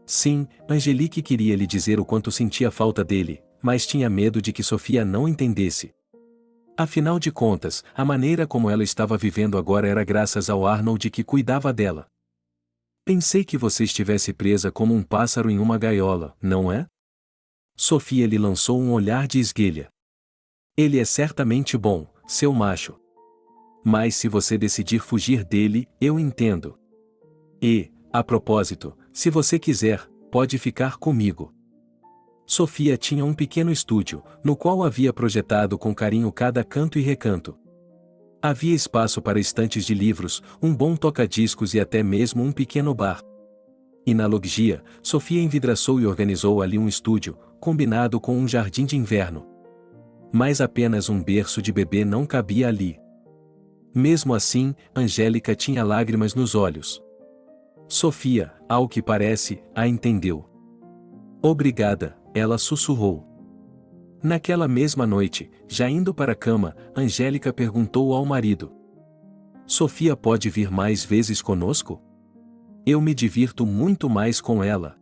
Sim, Angelique queria lhe dizer o quanto sentia falta dele, mas tinha medo de que Sofia não entendesse. Afinal de contas, a maneira como ela estava vivendo agora era graças ao Arnold que cuidava dela. Pensei que você estivesse presa como um pássaro em uma gaiola, não é? Sofia lhe lançou um olhar de esguelha. Ele é certamente bom, seu macho. Mas se você decidir fugir dele, eu entendo. E, a propósito, se você quiser, pode ficar comigo. Sofia tinha um pequeno estúdio, no qual havia projetado com carinho cada canto e recanto. Havia espaço para estantes de livros, um bom toca-discos e até mesmo um pequeno bar. E na loggia, Sofia envidraçou e organizou ali um estúdio, combinado com um jardim de inverno. Mas apenas um berço de bebê não cabia ali. Mesmo assim, Angélica tinha lágrimas nos olhos. Sofia, ao que parece, a entendeu. Obrigada, ela sussurrou. Naquela mesma noite, já indo para a cama, Angélica perguntou ao marido: Sofia pode vir mais vezes conosco? Eu me divirto muito mais com ela.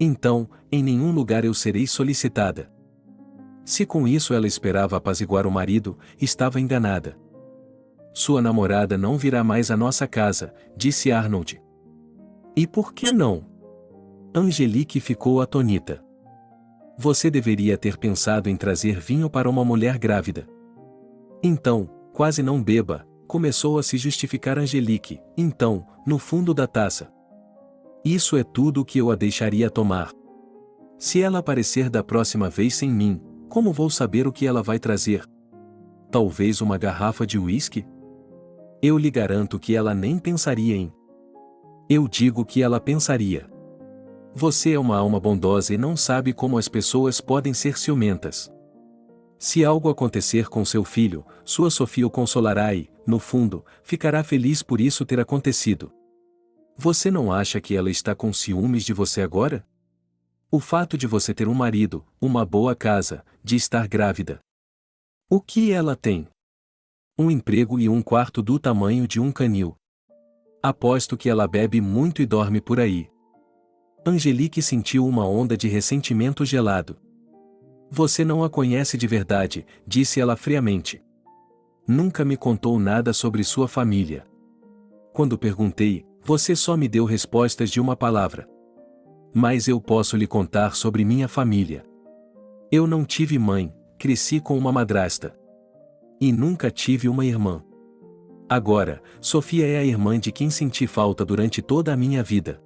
Então, em nenhum lugar eu serei solicitada. Se com isso ela esperava apaziguar o marido, estava enganada. Sua namorada não virá mais à nossa casa, disse Arnold. E por que não? Angelique ficou atônita. Você deveria ter pensado em trazer vinho para uma mulher grávida. Então, quase não beba, começou a se justificar Angelique, então, no fundo da taça. Isso é tudo o que eu a deixaria tomar. Se ela aparecer da próxima vez sem mim, como vou saber o que ela vai trazer? Talvez uma garrafa de uísque? Eu lhe garanto que ela nem pensaria em. Eu digo que ela pensaria. Você é uma alma bondosa e não sabe como as pessoas podem ser ciumentas. Se algo acontecer com seu filho, sua Sofia o consolará e, no fundo, ficará feliz por isso ter acontecido. Você não acha que ela está com ciúmes de você agora? O fato de você ter um marido, uma boa casa, de estar grávida. O que ela tem? Um emprego e um quarto do tamanho de um canil. Aposto que ela bebe muito e dorme por aí. Angelique sentiu uma onda de ressentimento gelado. Você não a conhece de verdade, disse ela friamente. Nunca me contou nada sobre sua família. Quando perguntei, você só me deu respostas de uma palavra. Mas eu posso lhe contar sobre minha família. Eu não tive mãe, cresci com uma madrasta. E nunca tive uma irmã. Agora, Sofia é a irmã de quem senti falta durante toda a minha vida.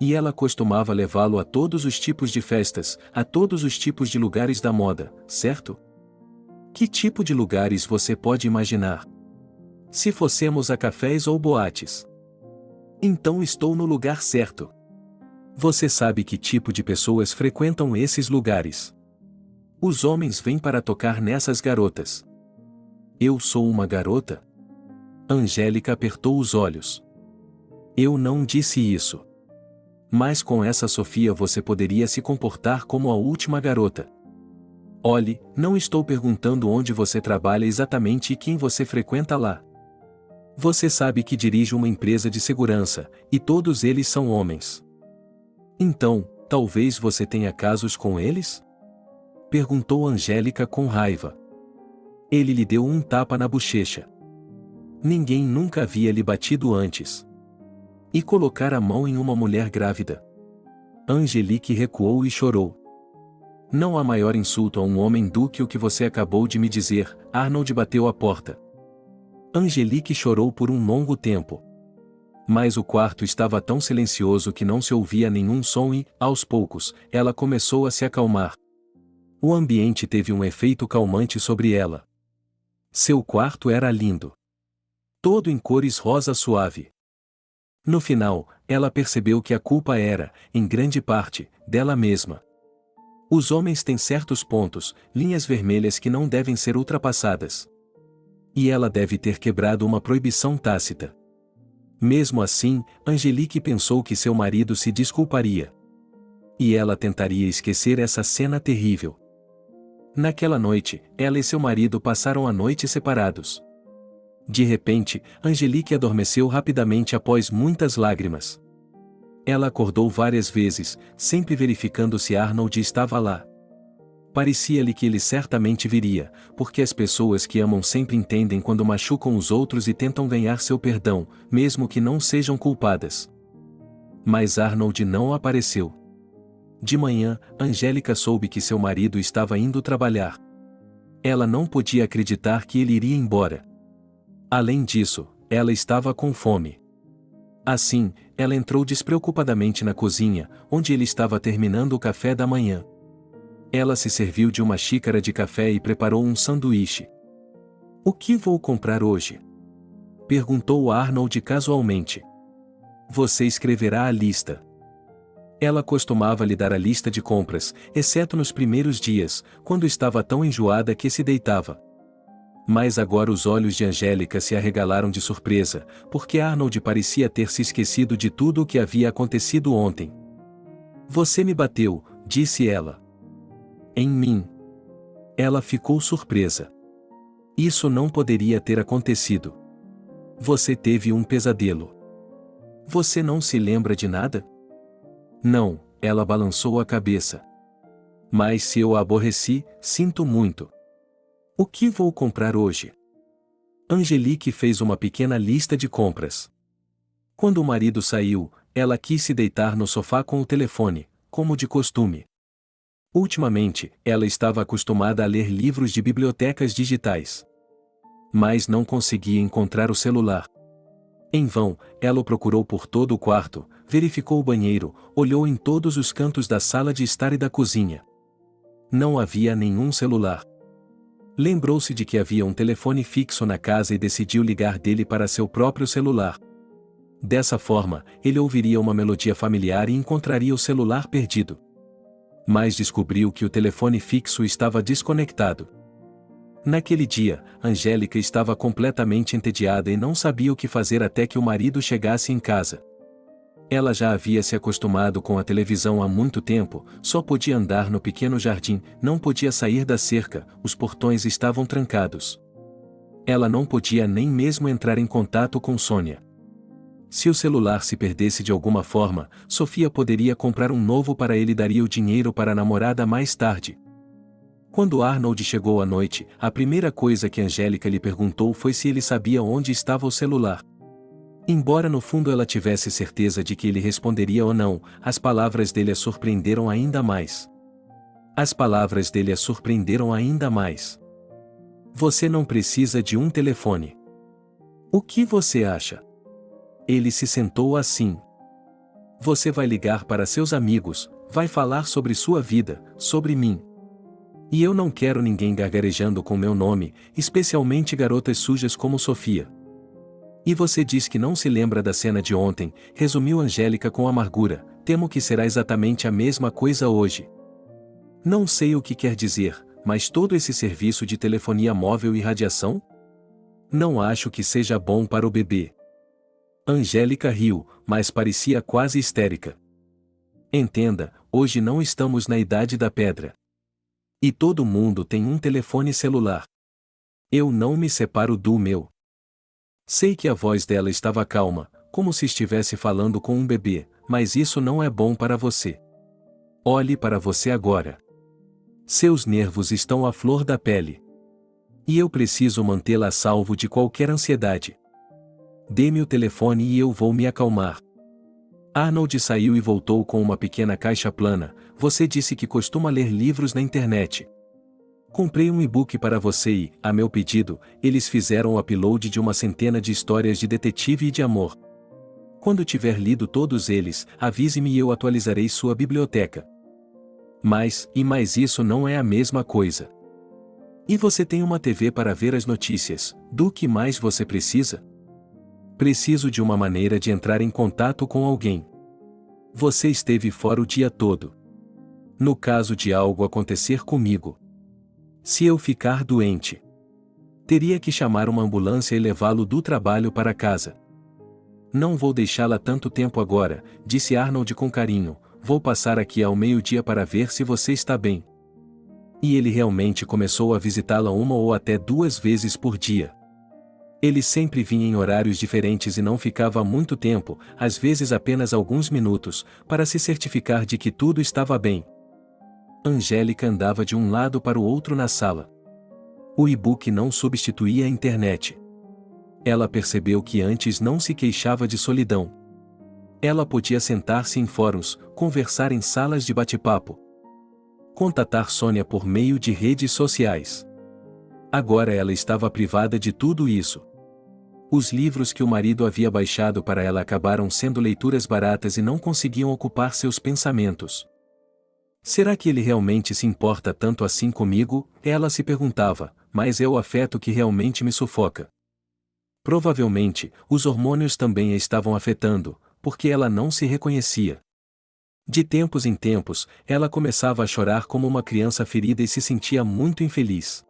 E ela costumava levá-lo a todos os tipos de festas, a todos os tipos de lugares da moda, certo? Que tipo de lugares você pode imaginar? Se fossemos a cafés ou boates. Então estou no lugar certo. Você sabe que tipo de pessoas frequentam esses lugares. Os homens vêm para tocar nessas garotas. Eu sou uma garota? Angélica apertou os olhos. Eu não disse isso. Mas com essa Sofia você poderia se comportar como a última garota. Olhe, não estou perguntando onde você trabalha exatamente e quem você frequenta lá. Você sabe que dirige uma empresa de segurança, e todos eles são homens. Então, talvez você tenha casos com eles? Perguntou Angélica com raiva. Ele lhe deu um tapa na bochecha. Ninguém nunca havia lhe batido antes. E colocar a mão em uma mulher grávida. Angelique recuou e chorou. Não há maior insulto a um homem do que o que você acabou de me dizer. Arnold bateu a porta. Angelique chorou por um longo tempo. Mas o quarto estava tão silencioso que não se ouvia nenhum som e, aos poucos, ela começou a se acalmar. O ambiente teve um efeito calmante sobre ela. Seu quarto era lindo. Todo em cores rosa suave. No final, ela percebeu que a culpa era, em grande parte, dela mesma. Os homens têm certos pontos, linhas vermelhas que não devem ser ultrapassadas. E ela deve ter quebrado uma proibição tácita. Mesmo assim, Angelique pensou que seu marido se desculparia. E ela tentaria esquecer essa cena terrível. Naquela noite, ela e seu marido passaram a noite separados. De repente, Angelique adormeceu rapidamente após muitas lágrimas. Ela acordou várias vezes, sempre verificando se Arnold estava lá. Parecia-lhe que ele certamente viria, porque as pessoas que amam sempre entendem quando machucam os outros e tentam ganhar seu perdão, mesmo que não sejam culpadas. Mas Arnold não apareceu. De manhã, Angélica soube que seu marido estava indo trabalhar. Ela não podia acreditar que ele iria embora. Além disso, ela estava com fome. Assim, ela entrou despreocupadamente na cozinha, onde ele estava terminando o café da manhã. Ela se serviu de uma xícara de café e preparou um sanduíche. O que vou comprar hoje? Perguntou Arnold casualmente. Você escreverá a lista. Ela costumava lhe dar a lista de compras, exceto nos primeiros dias, quando estava tão enjoada que se deitava. Mas agora os olhos de Angélica se arregalaram de surpresa, porque Arnold parecia ter se esquecido de tudo o que havia acontecido ontem. Você me bateu, disse ela. Em mim. Ela ficou surpresa. Isso não poderia ter acontecido. Você teve um pesadelo. Você não se lembra de nada? Não, ela balançou a cabeça. Mas se eu a aborreci, sinto muito. O que vou comprar hoje? Angelique fez uma pequena lista de compras. Quando o marido saiu, ela quis se deitar no sofá com o telefone, como de costume. Ultimamente, ela estava acostumada a ler livros de bibliotecas digitais. Mas não conseguia encontrar o celular. Em vão, ela o procurou por todo o quarto, verificou o banheiro, olhou em todos os cantos da sala de estar e da cozinha. Não havia nenhum celular. Lembrou-se de que havia um telefone fixo na casa e decidiu ligar dele para seu próprio celular. Dessa forma, ele ouviria uma melodia familiar e encontraria o celular perdido. Mas descobriu que o telefone fixo estava desconectado. Naquele dia, Angélica estava completamente entediada e não sabia o que fazer até que o marido chegasse em casa. Ela já havia se acostumado com a televisão há muito tempo, só podia andar no pequeno jardim, não podia sair da cerca, os portões estavam trancados. Ela não podia nem mesmo entrar em contato com Sônia. Se o celular se perdesse de alguma forma, Sofia poderia comprar um novo para ele e daria o dinheiro para a namorada mais tarde. Quando Arnold chegou à noite, a primeira coisa que Angélica lhe perguntou foi se ele sabia onde estava o celular. Embora no fundo ela tivesse certeza de que ele responderia ou não, as palavras dele a surpreenderam ainda mais. As palavras dele a surpreenderam ainda mais. Você não precisa de um telefone. O que você acha? Ele se sentou assim. Você vai ligar para seus amigos, vai falar sobre sua vida, sobre mim. E eu não quero ninguém gargarejando com meu nome, especialmente garotas sujas como Sofia. E você diz que não se lembra da cena de ontem, resumiu Angélica com amargura, temo que será exatamente a mesma coisa hoje. Não sei o que quer dizer, mas todo esse serviço de telefonia móvel e radiação? Não acho que seja bom para o bebê. Angélica riu, mas parecia quase histérica. Entenda, hoje não estamos na idade da pedra. E todo mundo tem um telefone celular. Eu não me separo do meu. Sei que a voz dela estava calma, como se estivesse falando com um bebê, mas isso não é bom para você. Olhe para você agora. Seus nervos estão à flor da pele. E eu preciso mantê-la a salvo de qualquer ansiedade. Dê-me o telefone e eu vou me acalmar. Arnold saiu e voltou com uma pequena caixa plana. Você disse que costuma ler livros na internet. Comprei um e-book para você e, a meu pedido, eles fizeram o upload de uma centena de histórias de detetive e de amor. Quando tiver lido todos eles, avise-me e eu atualizarei sua biblioteca. Mas isso não é a mesma coisa. E você tem uma TV para ver as notícias, do que mais você precisa? Preciso de uma maneira de entrar em contato com alguém. Você esteve fora o dia todo. No caso de algo acontecer comigo. Se eu ficar doente, teria que chamar uma ambulância e levá-lo do trabalho para casa. Não vou deixá-la tanto tempo agora, disse Arnold com carinho, vou passar aqui ao meio-dia para ver se você está bem. E ele realmente começou a visitá-la uma ou até 2 vezes por dia. Ele sempre vinha em horários diferentes e não ficava muito tempo, às vezes apenas alguns minutos, para se certificar de que tudo estava bem. Angélica andava de um lado para o outro na sala. O e-book não substituía a internet. Ela percebeu que antes não se queixava de solidão. Ela podia sentar-se em fóruns, conversar em salas de bate-papo, contatar Sônia por meio de redes sociais. Agora ela estava privada de tudo isso. Os livros que o marido havia baixado para ela acabaram sendo leituras baratas e não conseguiam ocupar seus pensamentos. Será que ele realmente se importa tanto assim comigo? Ela se perguntava, mas é o afeto que realmente me sufoca. Provavelmente, os hormônios também a estavam afetando, porque ela não se reconhecia. De tempos em tempos, ela começava a chorar como uma criança ferida e se sentia muito infeliz.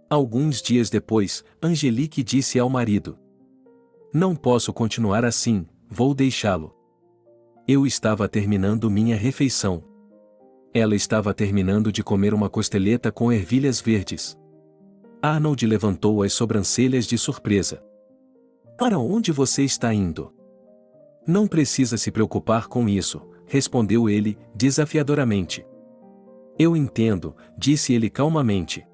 Alguns dias depois, Angelique disse ao marido: Não posso continuar assim, vou deixá-lo. Eu estava terminando minha refeição. Ela estava terminando de comer uma costeleta com ervilhas verdes. Arnold levantou as sobrancelhas de surpresa. Para onde você está indo? Não precisa se preocupar com isso, respondeu ele, desafiadoramente. Eu entendo, disse ele calmamente.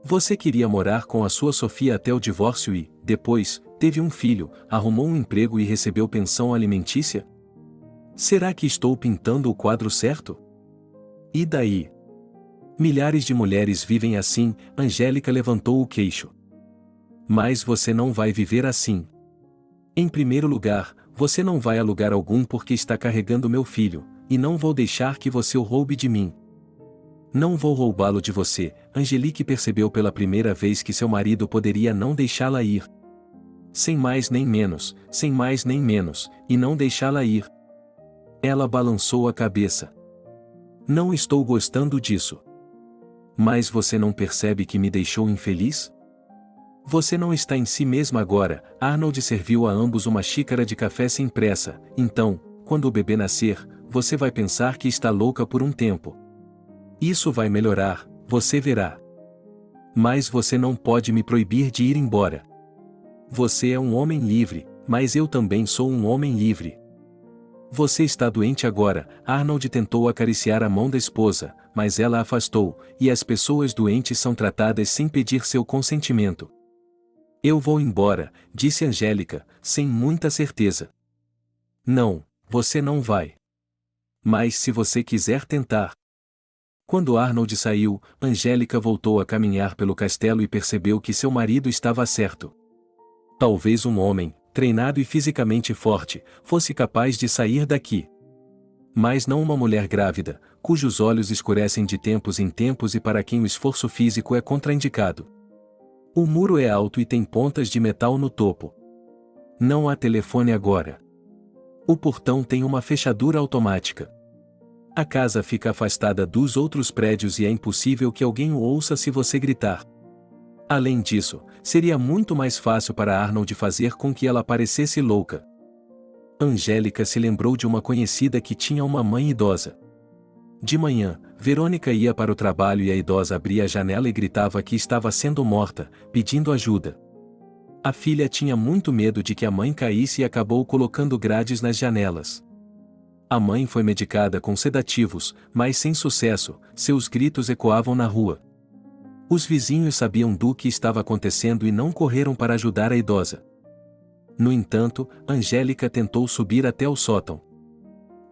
Você queria morar com a sua Sofia até o divórcio e, depois, teve um filho, arrumou um emprego e recebeu pensão alimentícia? Será que estou pintando o quadro certo? E daí? Milhares de mulheres vivem assim, Angélica levantou o queixo. Mas você não vai viver assim. Em primeiro lugar, você não vai a lugar algum porque está carregando meu filho, e não vou deixar que você o roube de mim. Não vou roubá-lo de você, Angelique percebeu pela primeira vez que seu marido poderia não deixá-la ir. Sem mais nem menos, e não deixá-la ir. Ela balançou a cabeça. Não estou gostando disso. Mas você não percebe que me deixou infeliz? Você não está em si mesma agora. Arnold serviu a ambos uma xícara de café sem pressa. Então, quando o bebê nascer, você vai pensar que está louca por um tempo. Isso vai melhorar, você verá. Mas você não pode me proibir de ir embora. Você é um homem livre, mas eu também sou um homem livre. Você está doente agora. Arnold tentou acariciar a mão da esposa, mas ela afastou, e as pessoas doentes são tratadas sem pedir seu consentimento. Eu vou embora, disse Angélica, sem muita certeza. Não, você não vai. Mas se você quiser tentar. Quando Arnold saiu, Angélica voltou a caminhar pelo castelo e percebeu que seu marido estava certo. Talvez um homem, treinado e fisicamente forte, fosse capaz de sair daqui. Mas não uma mulher grávida, cujos olhos escurecem de tempos em tempos e para quem o esforço físico é contraindicado. O muro é alto e tem pontas de metal no topo. Não há telefone agora. O portão tem uma fechadura automática. A casa fica afastada dos outros prédios e é impossível que alguém o ouça se você gritar. Além disso, seria muito mais fácil para Arnold fazer com que ela parecesse louca. Angélica se lembrou de uma conhecida que tinha uma mãe idosa. De manhã, Verônica ia para o trabalho e a idosa abria a janela e gritava que estava sendo morta, pedindo ajuda. A filha tinha muito medo de que a mãe caísse e acabou colocando grades nas janelas. A mãe foi medicada com sedativos, mas sem sucesso, seus gritos ecoavam na rua. Os vizinhos sabiam do que estava acontecendo e não correram para ajudar a idosa. No entanto, Angélica tentou subir até o sótão.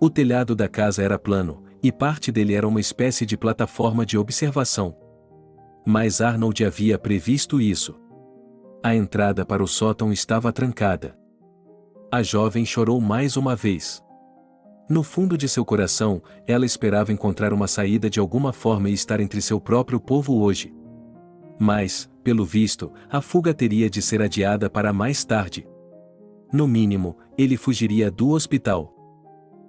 O telhado da casa era plano, e parte dele era uma espécie de plataforma de observação. Mas Arnold havia previsto isso. A entrada para o sótão estava trancada. A jovem chorou mais uma vez. No fundo de seu coração, ela esperava encontrar uma saída de alguma forma e estar entre seu próprio povo hoje. Mas, pelo visto, a fuga teria de ser adiada para mais tarde. No mínimo, ele fugiria do hospital.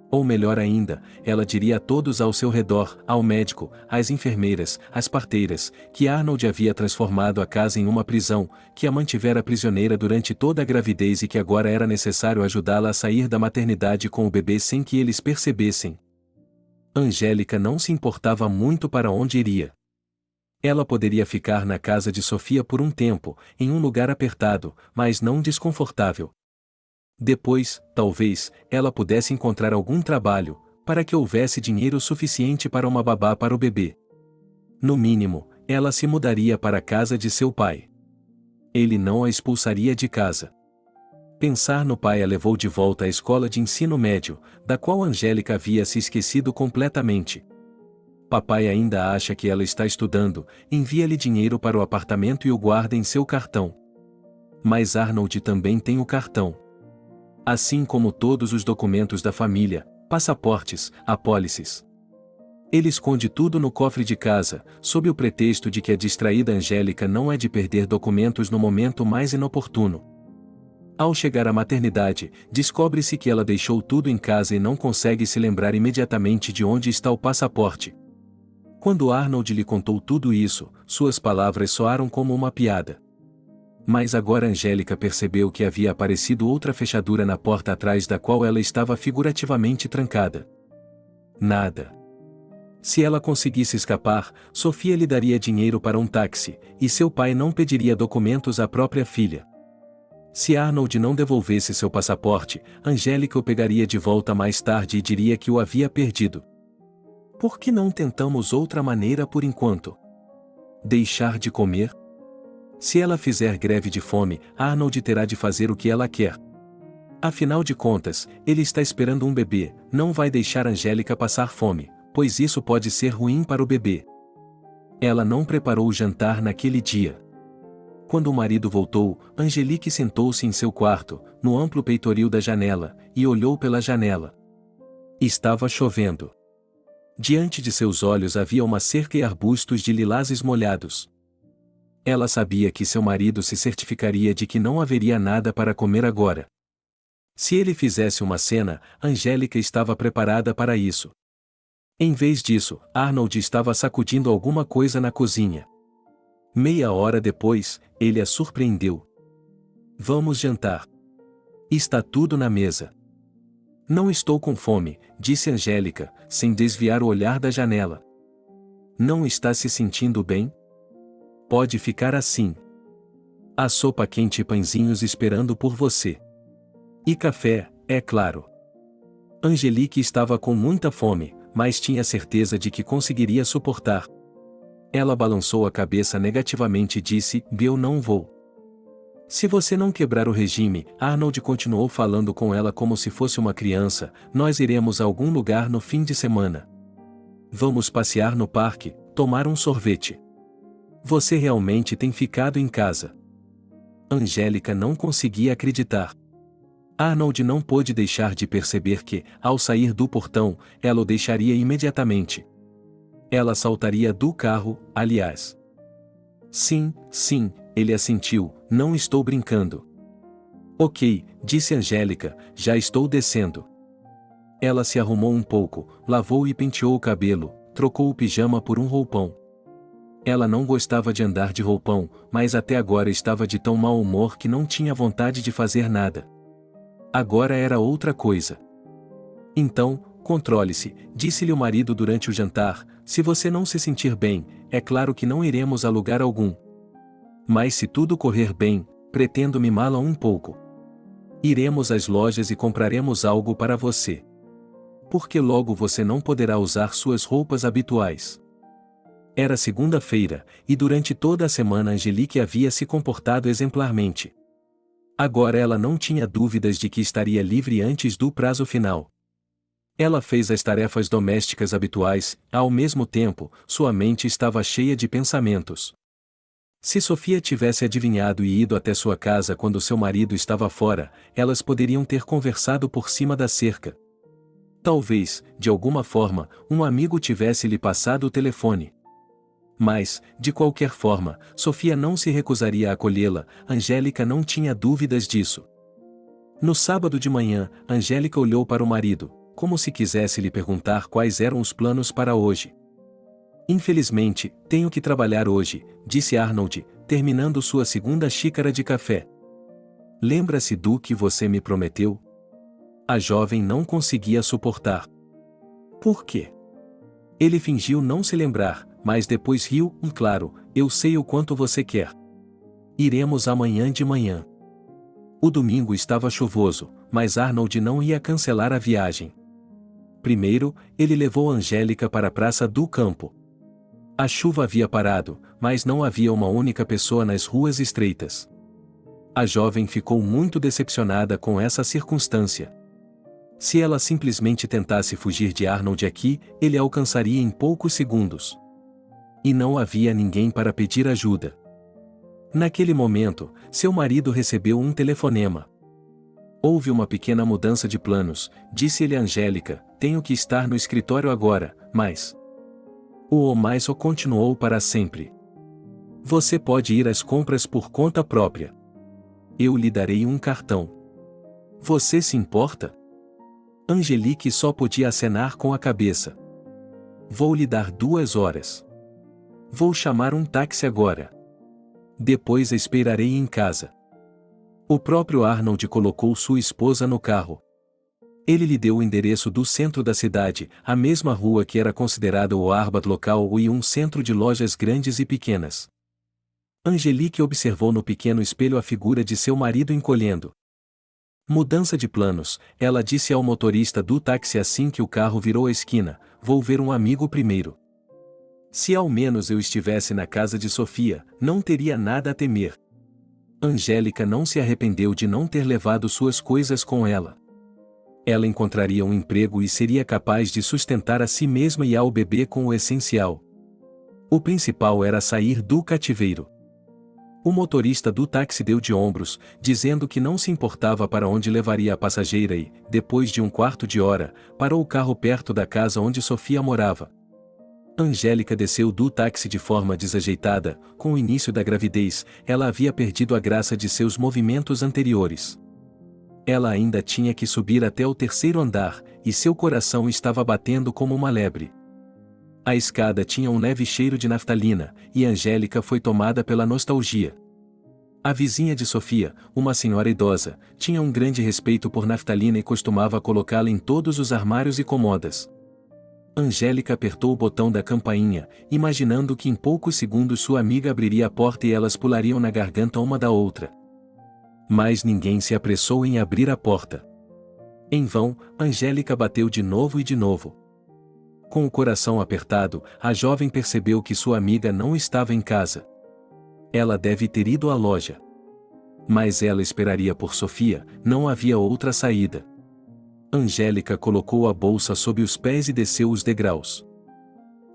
Ou melhor ainda, ela diria a todos ao seu redor, ao médico, às enfermeiras, às parteiras, que Arnold havia transformado a casa em uma prisão, que a mantivera prisioneira durante toda a gravidez e que agora era necessário ajudá-la a sair da maternidade com o bebê sem que eles percebessem. Angélica não se importava muito para onde iria. Ela poderia ficar na casa de Sofia por um tempo, em um lugar apertado, mas não desconfortável. Depois, talvez, ela pudesse encontrar algum trabalho, para que houvesse dinheiro suficiente para uma babá para o bebê. No mínimo, ela se mudaria para a casa de seu pai. Ele não a expulsaria de casa. Pensar no pai a levou de volta à escola de ensino médio, da qual Angélica havia se esquecido completamente. Papai ainda acha que ela está estudando, envia-lhe dinheiro para o apartamento e o guarda em seu cartão. Mas Arnold também tem o cartão. Assim como todos os documentos da família, passaportes, apólices. Ele esconde tudo no cofre de casa, sob o pretexto de que a distraída Angélica não é de perder documentos no momento mais inoportuno. Ao chegar à maternidade, descobre-se que ela deixou tudo em casa e não consegue se lembrar imediatamente de onde está o passaporte. Quando Arnold lhe contou tudo isso, suas palavras soaram como uma piada. Mas agora Angélica percebeu que havia aparecido outra fechadura na porta atrás da qual ela estava figurativamente trancada. Nada. Se ela conseguisse escapar, Sofia lhe daria dinheiro para um táxi, e seu pai não pediria documentos à própria filha. Se Arnold não devolvesse seu passaporte, Angélica o pegaria de volta mais tarde e diria que o havia perdido. Por que não tentamos outra maneira por enquanto? Deixar de comer? Se ela fizer greve de fome, Arnold terá de fazer o que ela quer. Afinal de contas, ele está esperando um bebê, não vai deixar Angélica passar fome, pois isso pode ser ruim para o bebê. Ela não preparou o jantar naquele dia. Quando o marido voltou, Angelique sentou-se em seu quarto, no amplo peitoril da janela, e olhou pela janela. Estava chovendo. Diante de seus olhos havia uma cerca e arbustos de lilazes molhados. Ela sabia que seu marido se certificaria de que não haveria nada para comer agora. Se ele fizesse uma cena, Angélica estava preparada para isso. Em vez disso, Arnold estava sacudindo alguma coisa na cozinha. Meia hora depois, ele a surpreendeu. Vamos jantar. Está tudo na mesa. Não estou com fome, disse Angélica, sem desviar o olhar da janela. Não está se sentindo bem? Pode ficar assim. Há sopa quente e pãezinhos esperando por você. E café, é claro. Angelique estava com muita fome, mas tinha certeza de que conseguiria suportar. Ela balançou a cabeça negativamente e disse: eu não vou. Se você não quebrar o regime, Arnold continuou falando com ela como se fosse uma criança, nós iremos a algum lugar no fim de semana. Vamos passear no parque, tomar um sorvete. Você realmente tem ficado em casa. Angélica não conseguia acreditar. Arnold não pôde deixar de perceber que, ao sair do portão, ela o deixaria imediatamente. Ela saltaria do carro, aliás. Sim, sim, ele assentiu, não estou brincando. Ok, disse Angélica, já estou descendo. Ela se arrumou um pouco, lavou e penteou o cabelo, trocou o pijama por um roupão. Ela não gostava de andar de roupão, mas até agora estava de tão mau humor que não tinha vontade de fazer nada. Agora era outra coisa. Então, controle-se, disse-lhe o marido durante o jantar, se você não se sentir bem, é claro que não iremos a lugar algum. Mas se tudo correr bem, pretendo mimá-la um pouco. Iremos às lojas e compraremos algo para você. Porque logo você não poderá usar suas roupas habituais. Era segunda-feira, e durante toda a semana Angelique havia se comportado exemplarmente. Agora ela não tinha dúvidas de que estaria livre antes do prazo final. Ela fez as tarefas domésticas habituais, ao mesmo tempo, sua mente estava cheia de pensamentos. Se Sofia tivesse adivinhado e ido até sua casa quando seu marido estava fora, elas poderiam ter conversado por cima da cerca. Talvez, de alguma forma, um amigo tivesse lhe passado o telefone. Mas, de qualquer forma, Sofia não se recusaria a acolhê-la, Angélica não tinha dúvidas disso. No sábado de manhã, Angélica olhou para o marido, como se quisesse lhe perguntar quais eram os planos para hoje. Infelizmente, tenho que trabalhar hoje, disse Arnold, terminando sua segunda xícara de café. Lembra-se do que você me prometeu? A jovem não conseguia suportar. Por quê? Ele fingiu não se lembrar, mas depois riu, claro, eu sei o quanto você quer. Iremos amanhã de manhã. O domingo estava chuvoso, mas Arnold não ia cancelar a viagem. Primeiro, ele levou Angélica para a praça do campo. A chuva havia parado, mas não havia uma única pessoa nas ruas estreitas. A jovem ficou muito decepcionada com essa circunstância. Se ela simplesmente tentasse fugir de Arnold aqui, ele a alcançaria em poucos segundos. E não havia ninguém para pedir ajuda. Naquele momento, seu marido recebeu um telefonema. Houve uma pequena mudança de planos, disse-lhe a Angélica, tenho que estar no escritório agora, mas... mas continuou para sempre. Você pode ir às compras por conta própria. Eu lhe darei um cartão. Você se importa? Angelique só podia acenar com a cabeça. Vou lhe dar 2 horas. Vou chamar um táxi agora. Depois a esperarei em casa. O próprio Arnold colocou sua esposa no carro. Ele lhe deu o endereço do centro da cidade, a mesma rua que era considerada o Arbat local e um centro de lojas grandes e pequenas. Angelique observou no pequeno espelho a figura de seu marido encolhendo. Mudança de planos, ela disse ao motorista do táxi assim que o carro virou a esquina, vou ver um amigo primeiro. Se ao menos eu estivesse na casa de Sofia, não teria nada a temer. Angélica não se arrependeu de não ter levado suas coisas com ela. Ela encontraria um emprego e seria capaz de sustentar a si mesma e ao bebê com o essencial. O principal era sair do cativeiro. O motorista do táxi deu de ombros, dizendo que não se importava para onde levaria a passageira e, depois de um quarto de hora, parou o carro perto da casa onde Sofia morava. Angélica desceu do táxi de forma desajeitada, com o início da gravidez, ela havia perdido a graça de seus movimentos anteriores. Ela ainda tinha que subir até o 3º andar, e seu coração estava batendo como uma lebre. A escada tinha um leve cheiro de naftalina, e Angélica foi tomada pela nostalgia. A vizinha de Sofia, uma senhora idosa, tinha um grande respeito por naftalina e costumava colocá-la em todos os armários e comodas. Angélica apertou o botão da campainha, imaginando que em poucos segundos sua amiga abriria a porta e elas pulariam na garganta uma da outra. Mas ninguém se apressou em abrir a porta. Em vão, Angélica bateu de novo e de novo. Com o coração apertado, a jovem percebeu que sua amiga não estava em casa. Ela deve ter ido à loja. Mas ela esperaria por Sofia, não havia outra saída. Angélica colocou a bolsa sob os pés e desceu os degraus.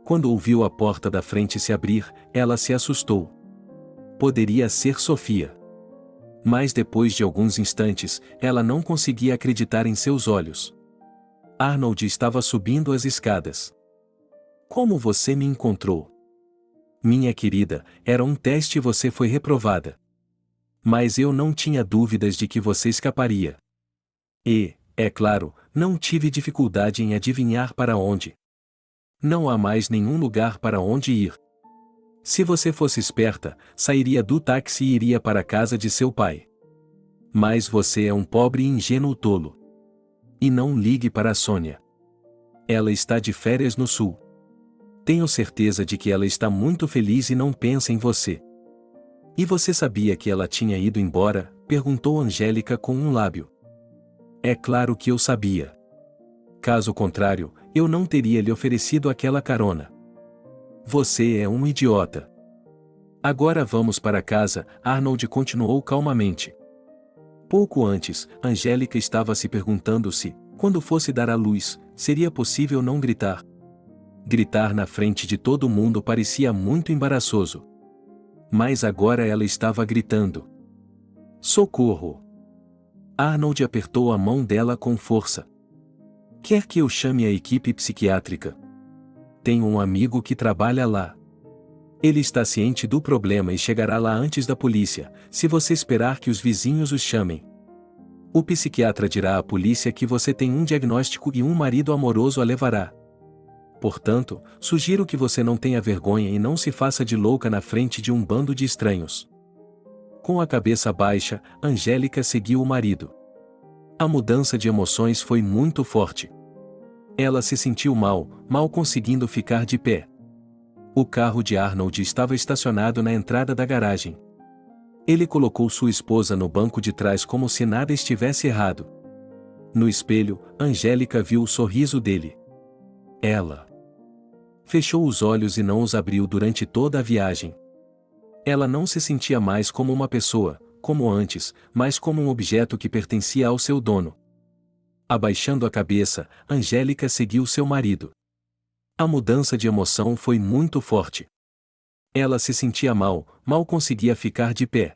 Quando ouviu a porta da frente se abrir, ela se assustou. Poderia ser Sofia. Mas depois de alguns instantes, ela não conseguia acreditar em seus olhos. Arnold estava subindo as escadas. Como você me encontrou? Minha querida, era um teste e você foi reprovada. Mas eu não tinha dúvidas de que você escaparia. E, é claro, não tive dificuldade em adivinhar para onde. Não há mais nenhum lugar para onde ir. Se você fosse esperta, sairia do táxi e iria para a casa de seu pai. Mas você é um pobre e ingênuo tolo. E não ligue para a Sônia. Ela está de férias no sul. Tenho certeza de que ela está muito feliz e não pensa em você. E você sabia que ela tinha ido embora? Perguntou Angélica com um lábio. É claro que eu sabia. Caso contrário, eu não teria lhe oferecido aquela carona. Você é um idiota. Agora vamos para casa, Arnold continuou calmamente. Pouco antes, Angélica estava se perguntando se, quando fosse dar à luz, seria possível não gritar. Gritar na frente de todo mundo parecia muito embaraçoso. Mas agora ela estava gritando. Socorro! Arnold apertou a mão dela com força. Quer que eu chame a equipe psiquiátrica? Tenho um amigo que trabalha lá. Ele está ciente do problema e chegará lá antes da polícia, se você esperar que os vizinhos os chamem. O psiquiatra dirá à polícia que você tem um diagnóstico e um marido amoroso a levará. Portanto, sugiro que você não tenha vergonha e não se faça de louca na frente de um bando de estranhos. Com a cabeça baixa, Angélica seguiu o marido. A mudança de emoções foi muito forte. Ela se sentiu mal conseguindo ficar de pé. O carro de Arnold estava estacionado na entrada da garagem. Ele colocou sua esposa no banco de trás como se nada estivesse errado. No espelho, Angélica viu o sorriso dele. Ela fechou os olhos e não os abriu durante toda a viagem. Ela não se sentia mais como uma pessoa, como antes, mas como um objeto que pertencia ao seu dono. Abaixando a cabeça, Angélica seguiu seu marido. A mudança de emoção foi muito forte. Ela se sentia mal conseguia ficar de pé.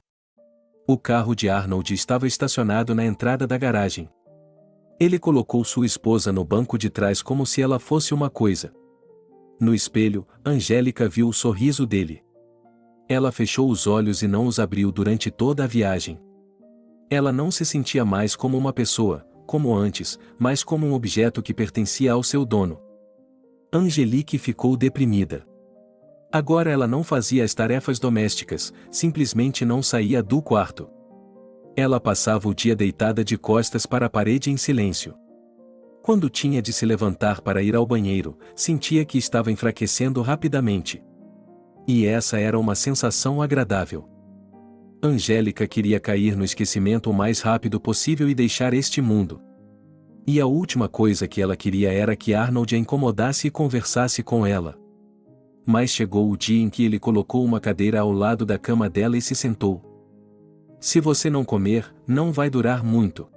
O carro de Arnold estava estacionado na entrada da garagem. Ele colocou sua esposa no banco de trás como se ela fosse uma coisa. No espelho, Angélica viu o sorriso dele. Ela fechou os olhos e não os abriu durante toda a viagem. Ela não se sentia mais como uma pessoa, como antes, mas como um objeto que pertencia ao seu dono. Angelique ficou deprimida. Agora ela não fazia as tarefas domésticas, simplesmente não saía do quarto. Ela passava o dia deitada de costas para a parede em silêncio. Quando tinha de se levantar para ir ao banheiro, sentia que estava enfraquecendo rapidamente. E essa era uma sensação agradável. Angélica queria cair no esquecimento o mais rápido possível e deixar este mundo. E a última coisa que ela queria era que Arnold a incomodasse e conversasse com ela. Mas chegou o dia em que ele colocou uma cadeira ao lado da cama dela e se sentou. Se você não comer, não vai durar muito.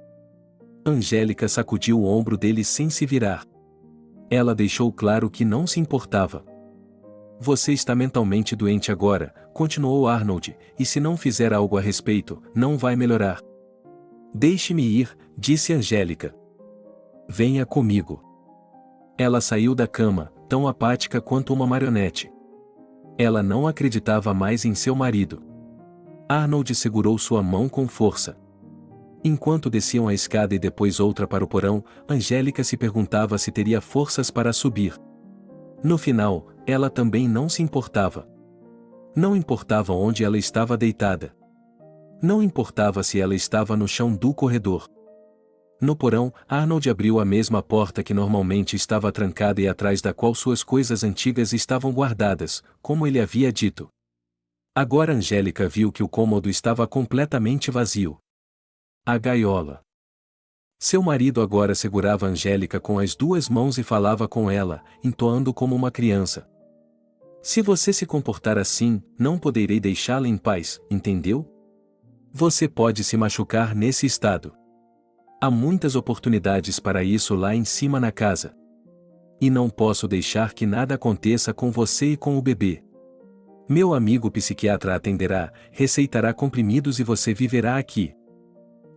Angélica sacudiu o ombro dele sem se virar. Ela deixou claro que não se importava. Você está mentalmente doente agora, continuou Arnold, e se não fizer algo a respeito, não vai melhorar. Deixe-me ir, disse Angélica. Venha comigo. Ela saiu da cama, tão apática quanto uma marionete. Ela não acreditava mais em seu marido. Arnold segurou sua mão com força. Enquanto desciam a escada e depois outra para o porão, Angélica se perguntava se teria forças para subir. No final, ela também não se importava. Não importava onde ela estava deitada. Não importava se ela estava no chão do corredor. No porão, Arnold abriu a mesma porta que normalmente estava trancada e atrás da qual suas coisas antigas estavam guardadas, como ele havia dito. Agora Angélica viu que o cômodo estava completamente vazio. A gaiola. Seu marido agora segurava Angélica com as duas mãos e falava com ela, entoando como uma criança. Se você se comportar assim, não poderei deixá-la em paz, entendeu? Você pode se machucar nesse estado. Há muitas oportunidades para isso lá em cima na casa. E não posso deixar que nada aconteça com você e com o bebê. Meu amigo psiquiatra atenderá, receitará comprimidos e você viverá aqui.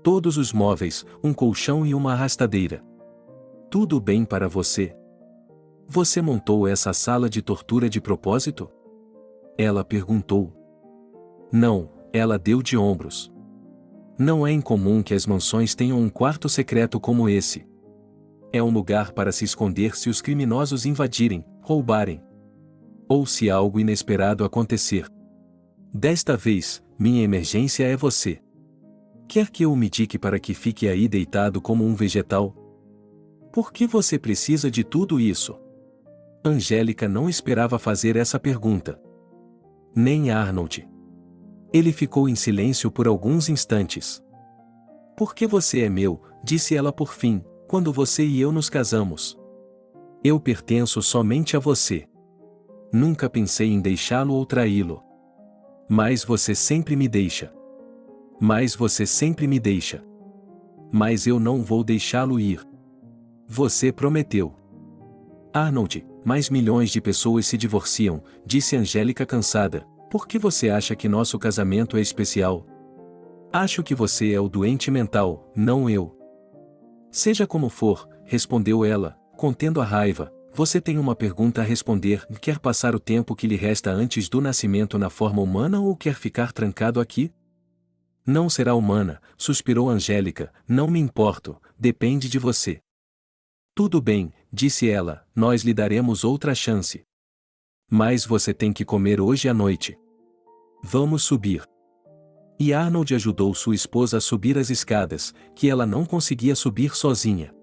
Todos os móveis, um colchão e uma arrastadeira. Tudo bem para você? Você montou essa sala de tortura de propósito? Ela perguntou. Não, ela deu de ombros. Não é incomum que as mansões tenham um quarto secreto como esse. É um lugar para se esconder se os criminosos invadirem, roubarem. Ou se algo inesperado acontecer. Desta vez, minha emergência é você. Quer que eu o medique para que fique aí deitado como um vegetal? Por que você precisa de tudo isso? Angélica não esperava fazer essa pergunta. Nem Arnold. Ele ficou em silêncio por alguns instantes. Porque você é meu, disse ela por fim, quando você e eu nos casamos. Eu pertenço somente a você. Nunca pensei em deixá-lo ou traí-lo. Mas você sempre me deixa. Mas você sempre me deixa. Mas eu não vou deixá-lo ir. Você prometeu. Arnold, mais milhões de pessoas se divorciam, disse Angélica cansada. Por que você acha que nosso casamento é especial? Acho que você é o doente mental, não eu. Seja como for, respondeu ela, contendo a raiva. Você tem uma pergunta a responder. Quer passar o tempo que lhe resta antes do nascimento na forma humana ou quer ficar trancado aqui? Não será humana, suspirou Angélica. Não me importo, depende de você. Tudo bem, disse ela, nós lhe daremos outra chance. Mas você tem que comer hoje à noite. Vamos subir. E Arnold ajudou sua esposa a subir as escadas, que ela não conseguia subir sozinha.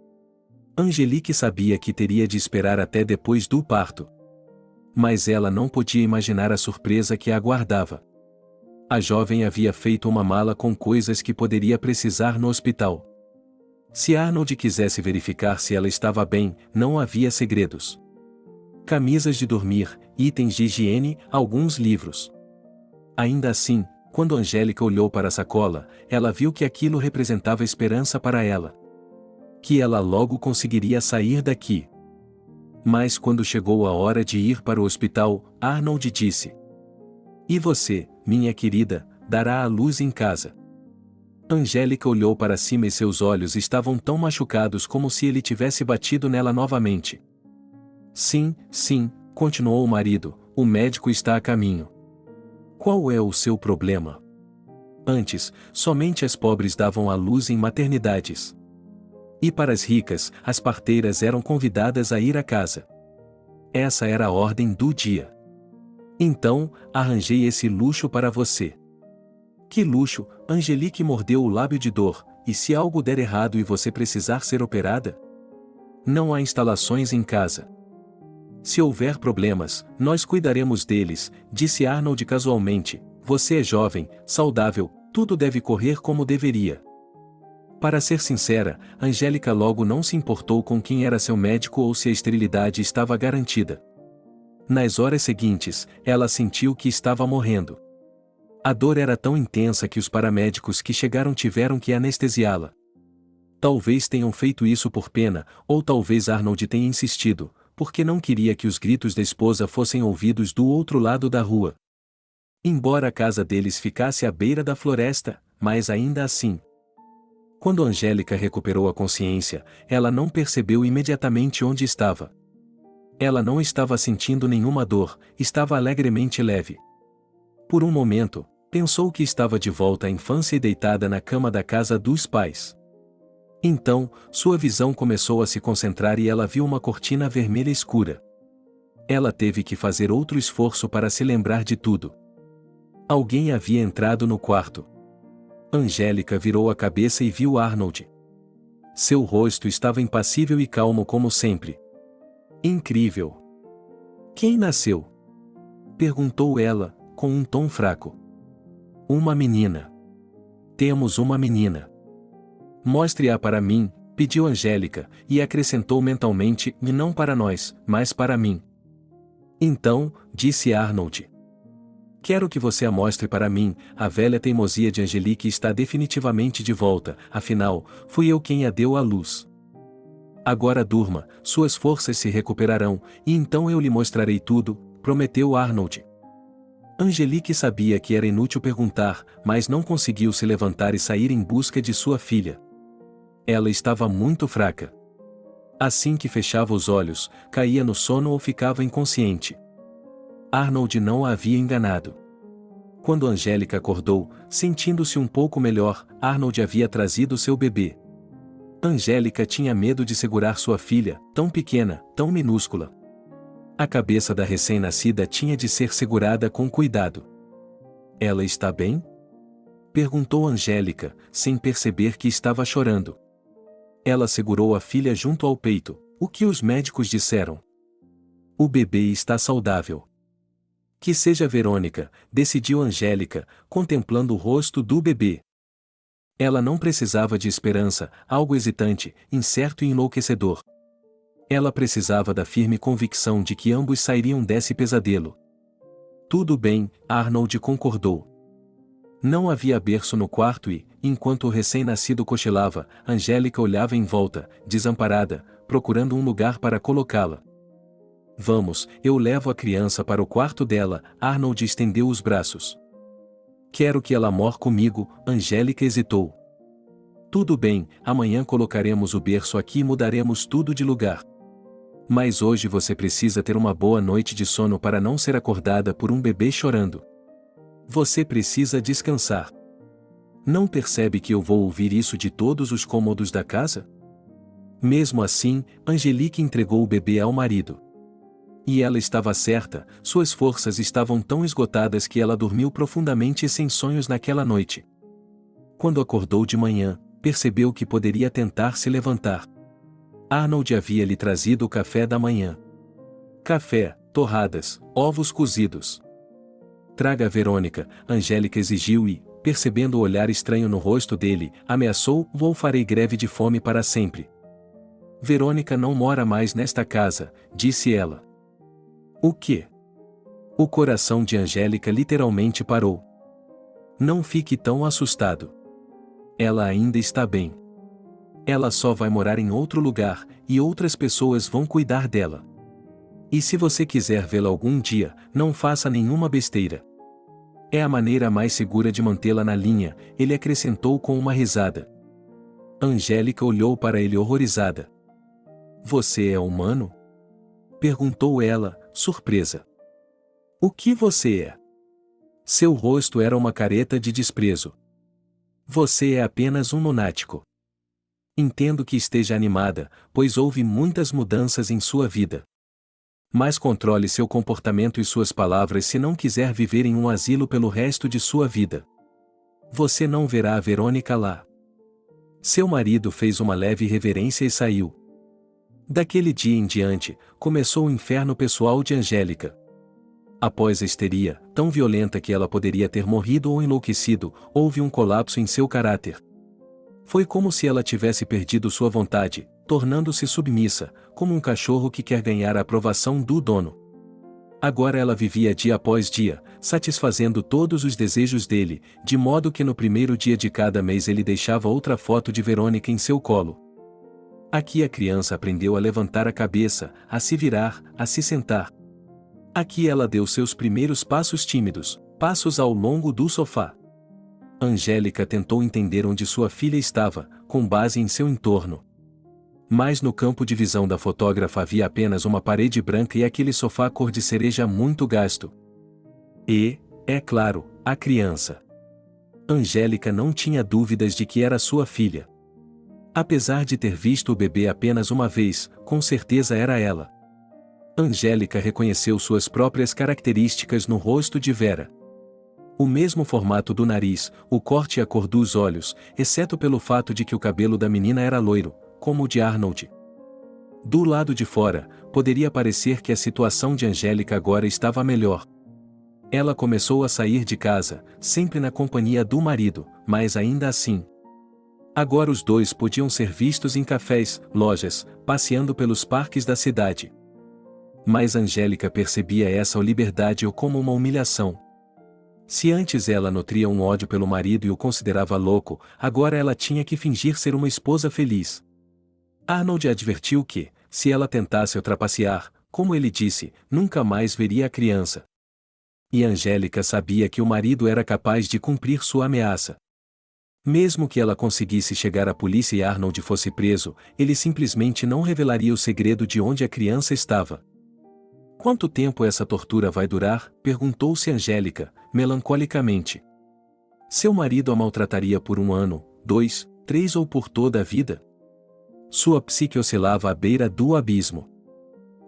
Angelique sabia que teria de esperar até depois do parto. Mas ela não podia imaginar a surpresa que a aguardava. A jovem havia feito uma mala com coisas que poderia precisar no hospital. Se Arnold quisesse verificar se ela estava bem, não havia segredos. Camisas de dormir, itens de higiene, alguns livros. Ainda assim, quando Angélica olhou para a sacola, ela viu que aquilo representava esperança para ela. Que ela logo conseguiria sair daqui. Mas quando chegou a hora de ir para o hospital, Arnold disse: E você, minha querida, dará à luz em casa. Angélica olhou para cima e seus olhos estavam tão machucados como se ele tivesse batido nela novamente. Sim, sim, continuou o marido, o médico está a caminho. Qual é o seu problema? Antes, somente as pobres davam à luz em maternidades. E para as ricas, as parteiras eram convidadas a ir à casa. Essa era a ordem do dia. Então, arranjei esse luxo para você. Que luxo, Angelique mordeu o lábio de dor, e se algo der errado e você precisar ser operada? Não há instalações em casa. Se houver problemas, nós cuidaremos deles, disse Arnold casualmente. Você é jovem, saudável, tudo deve correr como deveria. Para ser sincera, Angélica logo não se importou com quem era seu médico ou se a esterilidade estava garantida. Nas horas seguintes, ela sentiu que estava morrendo. A dor era tão intensa que os paramédicos que chegaram tiveram que anestesiá-la. Talvez tenham feito isso por pena, ou talvez Arnold tenha insistido, porque não queria que os gritos da esposa fossem ouvidos do outro lado da rua. Embora a casa deles ficasse à beira da floresta, mas ainda assim. Quando Angélica recuperou a consciência, ela não percebeu imediatamente onde estava. Ela não estava sentindo nenhuma dor, estava alegremente leve. Por um momento, pensou que estava de volta à infância e deitada na cama da casa dos pais. Então, sua visão começou a se concentrar e ela viu uma cortina vermelha escura. Ela teve que fazer outro esforço para se lembrar de tudo. Alguém havia entrado no quarto. Angélica virou a cabeça e viu Arnold. Seu rosto estava impassível e calmo como sempre. Incrível! Quem nasceu? Perguntou ela, com um tom fraco. Uma menina. Temos uma menina. Mostre-a para mim, pediu Angélica, e acrescentou mentalmente, e não para nós, mas para mim. Então, disse Arnold. Quero que você a mostre para mim. A velha teimosia de Angelique está definitivamente de volta, afinal, fui eu quem a deu à luz. Agora durma, suas forças se recuperarão, e então eu lhe mostrarei tudo, prometeu Arnold. Angelique sabia que era inútil perguntar, mas não conseguiu se levantar e sair em busca de sua filha. Ela estava muito fraca. Assim que fechava os olhos, caía no sono ou ficava inconsciente. Arnold não a havia enganado. Quando Angélica acordou, sentindo-se um pouco melhor, Arnold havia trazido seu bebê. Angélica tinha medo de segurar sua filha, tão pequena, tão minúscula. A cabeça da recém-nascida tinha de ser segurada com cuidado. Ela está bem? Perguntou Angélica, sem perceber que estava chorando. Ela segurou a filha junto ao peito. O que os médicos disseram? O bebê está saudável. Que seja Verônica, decidiu Angélica, contemplando o rosto do bebê. Ela não precisava de esperança, algo hesitante, incerto e enlouquecedor. Ela precisava da firme convicção de que ambos sairiam desse pesadelo. Tudo bem, Arnold concordou. Não havia berço no quarto e, enquanto o recém-nascido cochilava, Angélica olhava em volta, desamparada, procurando um lugar para colocá-la. Vamos, eu levo a criança para o quarto dela, Arnold estendeu os braços. Quero que ela more comigo, Angélica hesitou. Tudo bem, amanhã colocaremos o berço aqui e mudaremos tudo de lugar. Mas hoje você precisa ter uma boa noite de sono para não ser acordada por um bebê chorando. Você precisa descansar. Não percebe que eu vou ouvir isso de todos os cômodos da casa? Mesmo assim, Angelique entregou o bebê ao marido. E ela estava certa, suas forças estavam tão esgotadas que ela dormiu profundamente e sem sonhos naquela noite. Quando acordou de manhã, percebeu que poderia tentar se levantar. Arnold havia lhe trazido o café da manhã. Café, torradas, ovos cozidos. Traga a Verônica, Angélica exigiu e, percebendo o olhar estranho no rosto dele, ameaçou: vou farei greve de fome para sempre. Verônica não mora mais nesta casa, disse ela. O quê? O coração de Angélica literalmente parou. Não fique tão assustado. Ela ainda está bem. Ela só vai morar em outro lugar, e outras pessoas vão cuidar dela. E se você quiser vê-la algum dia, não faça nenhuma besteira. É a maneira mais segura de mantê-la na linha, ele acrescentou com uma risada. Angélica olhou para ele horrorizada. Você é humano? Perguntou ela, surpresa. O que você é? Seu rosto era uma careta de desprezo. Você é apenas um lunático. Entendo que esteja animada, pois houve muitas mudanças em sua vida. Mas controle seu comportamento e suas palavras se não quiser viver em um asilo pelo resto de sua vida. Você não verá a Verônica lá. Seu marido fez uma leve reverência e saiu. Daquele dia em diante, começou o inferno pessoal de Angélica. Após a histeria, tão violenta que ela poderia ter morrido ou enlouquecido, houve um colapso em seu caráter. Foi como se ela tivesse perdido sua vontade, tornando-se submissa, como um cachorro que quer ganhar a aprovação do dono. Agora ela vivia dia após dia, satisfazendo todos os desejos dele, de modo que no primeiro dia de cada mês ele deixava outra foto de Verônica em seu colo. Aqui a criança aprendeu a levantar a cabeça, a se virar, a se sentar. Aqui ela deu seus primeiros passos tímidos, passos ao longo do sofá. Angélica tentou entender onde sua filha estava, com base em seu entorno. Mas no campo de visão da fotógrafa havia apenas uma parede branca e aquele sofá cor de cereja muito gasto. E, é claro, a criança. Angélica não tinha dúvidas de que era sua filha. Apesar de ter visto o bebê apenas uma vez, com certeza era ela. Angélica reconheceu suas próprias características no rosto de Vera. O mesmo formato do nariz, o corte e a cor dos olhos, exceto pelo fato de que o cabelo da menina era loiro, como o de Arnold. Do lado de fora, poderia parecer que a situação de Angélica agora estava melhor. Ela começou a sair de casa, sempre na companhia do marido, mas ainda assim. Agora os dois podiam ser vistos em cafés, lojas, passeando pelos parques da cidade. Mas Angélica percebia essa liberdade como uma humilhação. Se antes ela nutria um ódio pelo marido e o considerava louco, agora ela tinha que fingir ser uma esposa feliz. Arnold advertiu que, se ela tentasse o trapacear, como ele disse, nunca mais veria a criança. E Angélica sabia que o marido era capaz de cumprir sua ameaça. Mesmo que ela conseguisse chegar à polícia e Arnold fosse preso, ele simplesmente não revelaria o segredo de onde a criança estava. Quanto tempo essa tortura vai durar? Perguntou-se Angélica, melancolicamente. Seu marido a maltrataria por 1 ano, 2, 3 ou por toda a vida? Sua psique oscilava à beira do abismo.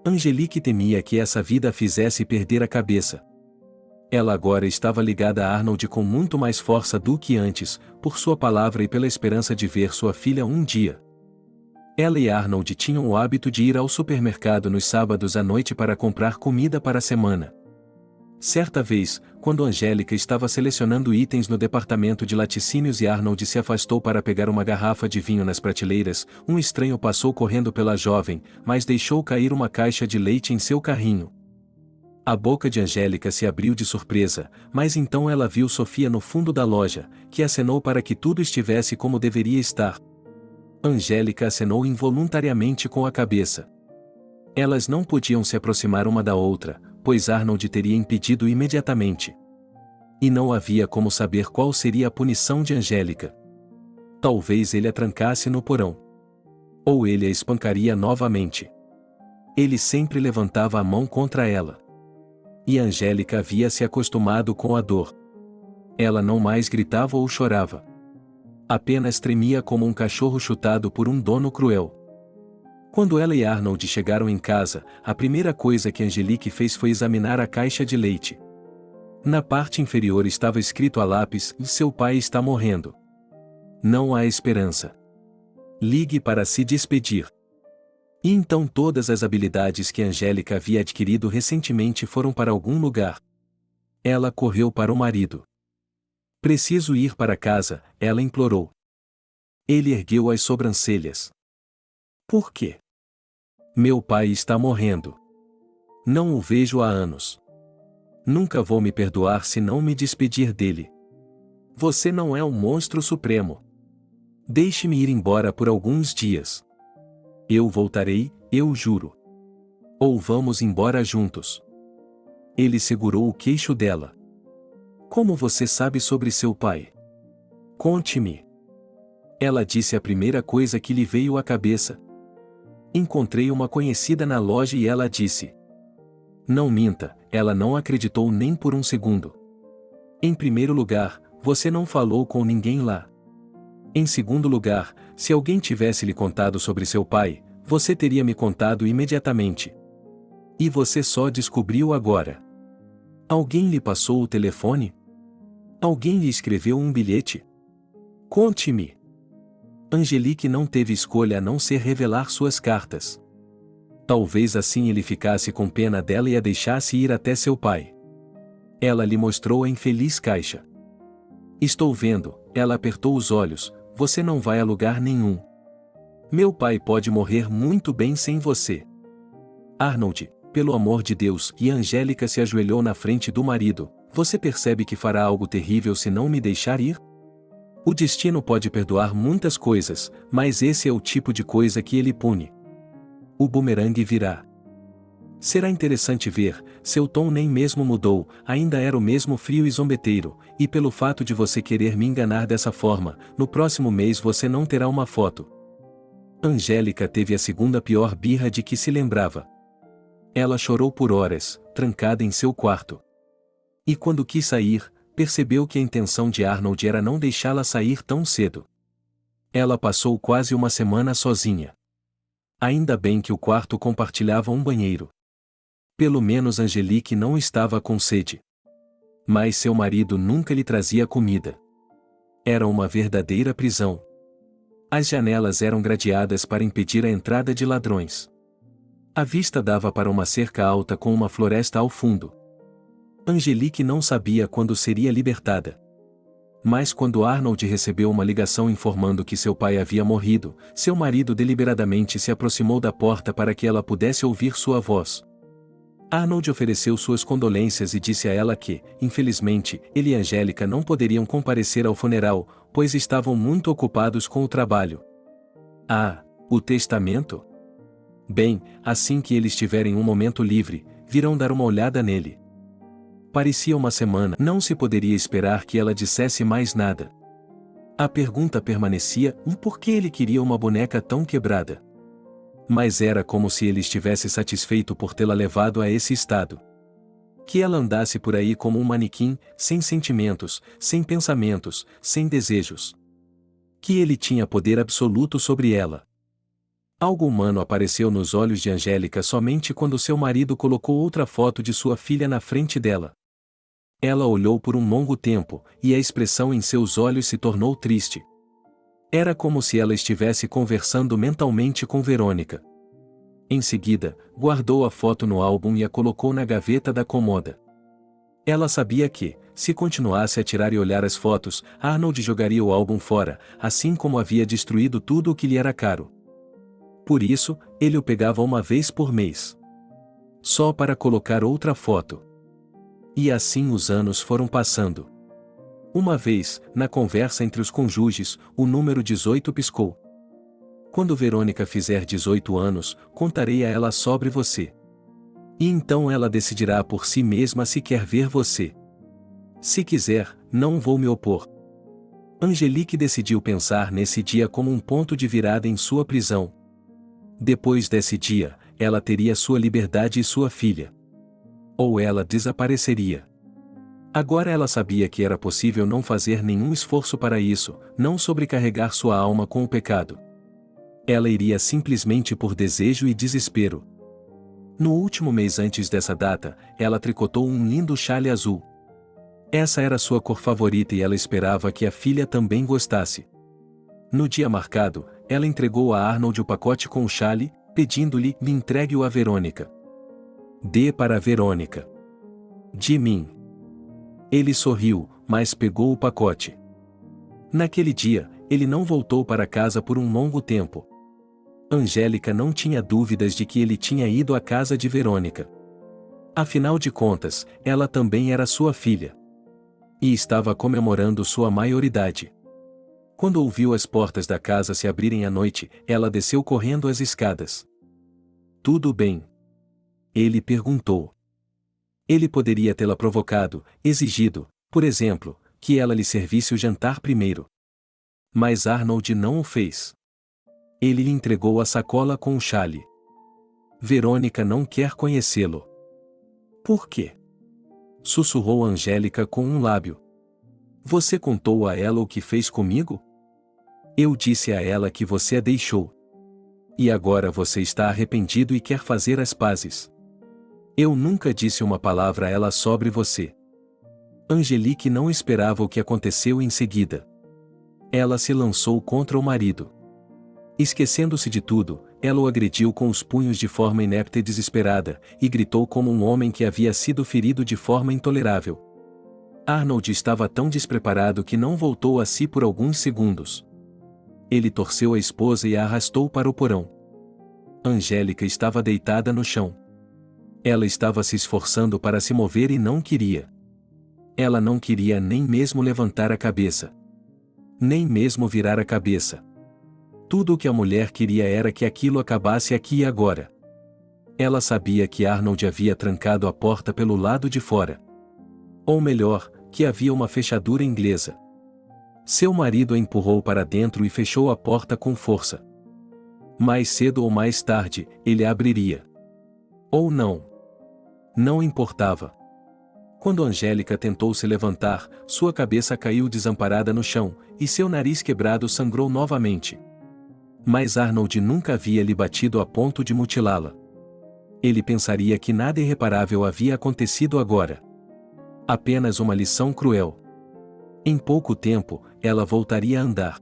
Angelique temia que essa vida a fizesse perder a cabeça. Ela agora estava ligada a Arnold com muito mais força do que antes, por sua palavra e pela esperança de ver sua filha um dia. Ela e Arnold tinham o hábito de ir ao supermercado nos sábados à noite para comprar comida para a semana. Certa vez, quando Angélica estava selecionando itens no departamento de laticínios e Arnold se afastou para pegar uma garrafa de vinho nas prateleiras, um estranho passou correndo pela jovem, mas deixou cair uma caixa de leite em seu carrinho. A boca de Angélica se abriu de surpresa, mas então ela viu Sofia no fundo da loja, que acenou para que tudo estivesse como deveria estar. Angélica acenou involuntariamente com a cabeça. Elas não podiam se aproximar uma da outra, pois Arnold teria impedido imediatamente. E não havia como saber qual seria a punição de Angélica. Talvez ele a trancasse no porão. Ou ele a espancaria novamente. Ele sempre levantava a mão contra ela. E Angélica havia se acostumado com a dor. Ela não mais gritava ou chorava. Apenas tremia como um cachorro chutado por um dono cruel. Quando ela e Arnold chegaram em casa, a primeira coisa que Angelique fez foi examinar a caixa de leite. Na parte inferior estava escrito a lápis: "Seu pai está morrendo. Não há esperança. Ligue para se despedir." E então todas as habilidades que Angélica havia adquirido recentemente foram para algum lugar. Ela correu para o marido. "Preciso ir para casa", ela implorou. Ele ergueu as sobrancelhas. "Por quê?" "Meu pai está morrendo. Não o vejo há anos. Nunca vou me perdoar se não me despedir dele. Você não é um monstro supremo. Deixe-me ir embora por alguns dias. Eu voltarei, eu juro. Ou vamos embora juntos." Ele segurou o queixo dela. "Como você sabe sobre seu pai? Conte-me." Ela disse a primeira coisa que lhe veio à cabeça. "Encontrei uma conhecida na loja e ela disse." Não minta, ela não acreditou nem por um segundo. "Em primeiro lugar, você não falou com ninguém lá. Em segundo lugar, se alguém tivesse lhe contado sobre seu pai, você teria me contado imediatamente. E você só descobriu agora. Alguém lhe passou o telefone? Alguém lhe escreveu um bilhete? Conte-me." Angelique não teve escolha a não ser revelar suas cartas. Talvez assim ele ficasse com pena dela e a deixasse ir até seu pai. Ela lhe mostrou a infeliz caixa. "Estou vendo." Ela apertou os olhos. "Você não vai a lugar nenhum. Meu pai pode morrer muito bem sem você." "Arnold, pelo amor de Deus." E Angélica se ajoelhou na frente do marido. "Você percebe que fará algo terrível se não me deixar ir? O destino pode perdoar muitas coisas, mas esse é o tipo de coisa que ele pune. O bumerangue virá." Será interessante ver, seu tom nem mesmo mudou, ainda era o mesmo frio e zombeteiro, "e pelo fato de você querer me enganar dessa forma, no próximo mês você não terá uma foto." Angélica teve a segunda pior birra de que se lembrava. Ela chorou por horas, trancada em seu quarto. E quando quis sair, percebeu que a intenção de Arnold era não deixá-la sair tão cedo. Ela passou quase uma semana sozinha. Ainda bem que o quarto compartilhava um banheiro. Pelo menos Angelique não estava com sede. Mas seu marido nunca lhe trazia comida. Era uma verdadeira prisão. As janelas eram gradeadas para impedir a entrada de ladrões. A vista dava para uma cerca alta com uma floresta ao fundo. Angelique não sabia quando seria libertada. Mas quando Arnold recebeu uma ligação informando que seu pai havia morrido, seu marido deliberadamente se aproximou da porta para que ela pudesse ouvir sua voz. Arnold ofereceu suas condolências e disse a ela que, infelizmente, ele e Angélica não poderiam comparecer ao funeral, pois estavam muito ocupados com o trabalho. "Ah, o testamento? Bem, assim que eles tiverem um momento livre, virão dar uma olhada nele." Parecia uma semana, não se poderia esperar que ela dissesse mais nada. A pergunta permanecia: por que ele queria uma boneca tão quebrada? Mas era como se ele estivesse satisfeito por tê-la levado a esse estado. Que ela andasse por aí como um manequim, sem sentimentos, sem pensamentos, sem desejos. Que ele tinha poder absoluto sobre ela. Algo humano apareceu nos olhos de Angélica somente quando seu marido colocou outra foto de sua filha na frente dela. Ela olhou por um longo tempo, e a expressão em seus olhos se tornou triste. Era como se ela estivesse conversando mentalmente com Verônica. Em seguida, guardou a foto no álbum e a colocou na gaveta da cômoda. Ela sabia que, se continuasse a tirar e olhar as fotos, Arnold jogaria o álbum fora, assim como havia destruído tudo o que lhe era caro. Por isso, ele o pegava uma vez por mês. Só para colocar outra foto. E assim os anos foram passando. Uma vez, na conversa entre os cônjuges, o número 18 piscou. Quando Verônica fizer 18 anos, contarei a ela sobre você. E então ela decidirá por si mesma se quer ver você. Se quiser, não vou me opor. Angelique decidiu pensar nesse dia como um ponto de virada em sua prisão. Depois desse dia, ela teria sua liberdade e sua filha. Ou ela desapareceria. Agora ela sabia que era possível não fazer nenhum esforço para isso, não sobrecarregar sua alma com o pecado. Ela iria simplesmente por desejo e desespero. No último mês antes dessa data, ela tricotou um lindo chale azul. Essa era sua cor favorita e ela esperava que a filha também gostasse. No dia marcado, ela entregou a Arnold o pacote com o chale, pedindo-lhe: me entregue-o a Verônica. Dê para a Verônica. De mim. Ele sorriu, mas pegou o pacote. Naquele dia, ele não voltou para casa por um longo tempo. Angélica não tinha dúvidas de que ele tinha ido à casa de Verônica. Afinal de contas, ela também era sua filha. E estava comemorando sua maioridade. Quando ouviu as portas da casa se abrirem à noite, ela desceu correndo as escadas. Tudo bem? Ele perguntou. Ele poderia tê-la provocado, exigido, por exemplo, que ela lhe servisse o jantar primeiro. Mas Arnold não o fez. Ele lhe entregou a sacola com o chale. Verônica não quer conhecê-lo. Por quê? Sussurrou Angélica com um lábio. Você contou a ela o que fez comigo? Eu disse a ela que você a deixou. E agora você está arrependido e quer fazer as pazes. Eu nunca disse uma palavra a ela sobre você. Angelique não esperava o que aconteceu em seguida. Ela se lançou contra o marido. Esquecendo-se de tudo, ela o agrediu com os punhos de forma inepta e desesperada, e gritou como um homem que havia sido ferido de forma intolerável. Arnold estava tão despreparado que não voltou a si por alguns segundos. Ele torceu a esposa e a arrastou para o porão. Angélica estava deitada no chão. Ela estava se esforçando para se mover e não queria. Ela não queria nem mesmo levantar a cabeça. Nem mesmo virar a cabeça. Tudo o que a mulher queria era que aquilo acabasse aqui e agora. Ela sabia que Arnold havia trancado a porta pelo lado de fora. Ou melhor, que havia uma fechadura inglesa. Seu marido a empurrou para dentro e fechou a porta com força. Mais cedo ou mais tarde, ele a abriria. Ou não. Não importava. Quando Angélica tentou se levantar, sua cabeça caiu desamparada no chão, e seu nariz quebrado sangrou novamente. Mas Arnold nunca havia lhe batido a ponto de mutilá-la. Ele pensaria que nada irreparável havia acontecido agora. Apenas uma lição cruel. Em pouco tempo, ela voltaria a andar.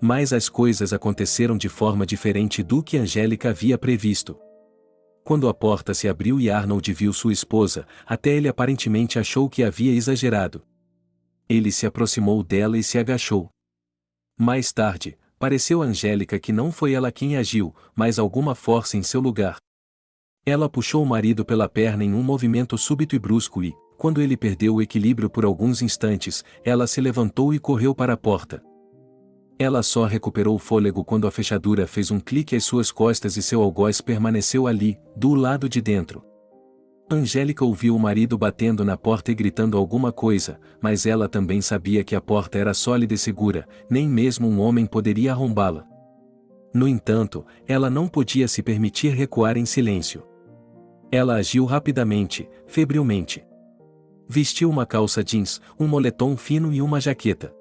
Mas as coisas aconteceram de forma diferente do que Angélica havia previsto. Quando a porta se abriu e Arnold viu sua esposa, até ele aparentemente achou que havia exagerado. Ele se aproximou dela e se agachou. Mais tarde, pareceu a Angélica que não foi ela quem agiu, mas alguma força em seu lugar. Ela puxou o marido pela perna em um movimento súbito e brusco e, quando ele perdeu o equilíbrio por alguns instantes, ela se levantou e correu para a porta. Ela só recuperou o fôlego quando a fechadura fez um clique às suas costas e seu algoz permaneceu ali, do lado de dentro. Angélica ouviu o marido batendo na porta e gritando alguma coisa, mas ela também sabia que a porta era sólida e segura, nem mesmo um homem poderia arrombá-la. No entanto, ela não podia se permitir recuar em silêncio. Ela agiu rapidamente, febrilmente. Vestiu uma calça jeans, um moletom fino e uma jaqueta.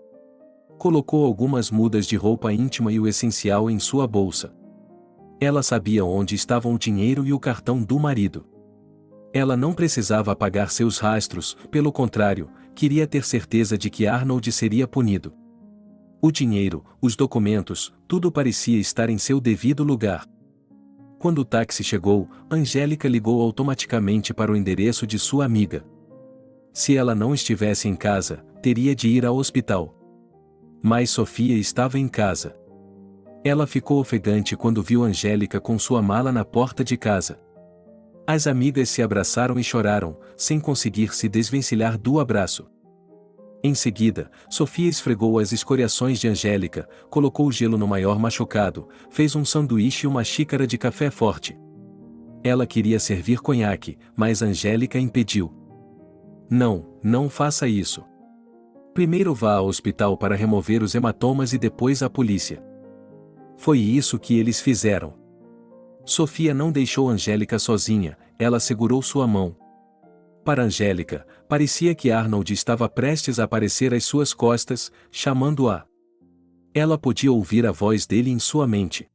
Colocou algumas mudas de roupa íntima e o essencial em sua bolsa. Ela sabia onde estavam o dinheiro e o cartão do marido. Ela não precisava apagar seus rastros, pelo contrário, queria ter certeza de que Arnold seria punido. O dinheiro, os documentos, tudo parecia estar em seu devido lugar. Quando o táxi chegou, Angélica ligou automaticamente para o endereço de sua amiga. Se ela não estivesse em casa, teria de ir ao hospital. Mas Sofia estava em casa. Ela ficou ofegante quando viu Angélica com sua mala na porta de casa. As amigas se abraçaram e choraram, sem conseguir se desvencilhar do abraço. Em seguida, Sofia esfregou as escoriações de Angélica, colocou gelo no maior machucado, fez um sanduíche e uma xícara de café forte. Ela queria servir conhaque, mas Angélica impediu. Não, não faça isso. Primeiro vá ao hospital para remover os hematomas e depois à polícia. Foi isso que eles fizeram. Sofia não deixou Angélica sozinha, ela segurou sua mão. Para Angélica, parecia que Arnold estava prestes a aparecer às suas costas, chamando-a. Ela podia ouvir a voz dele em sua mente.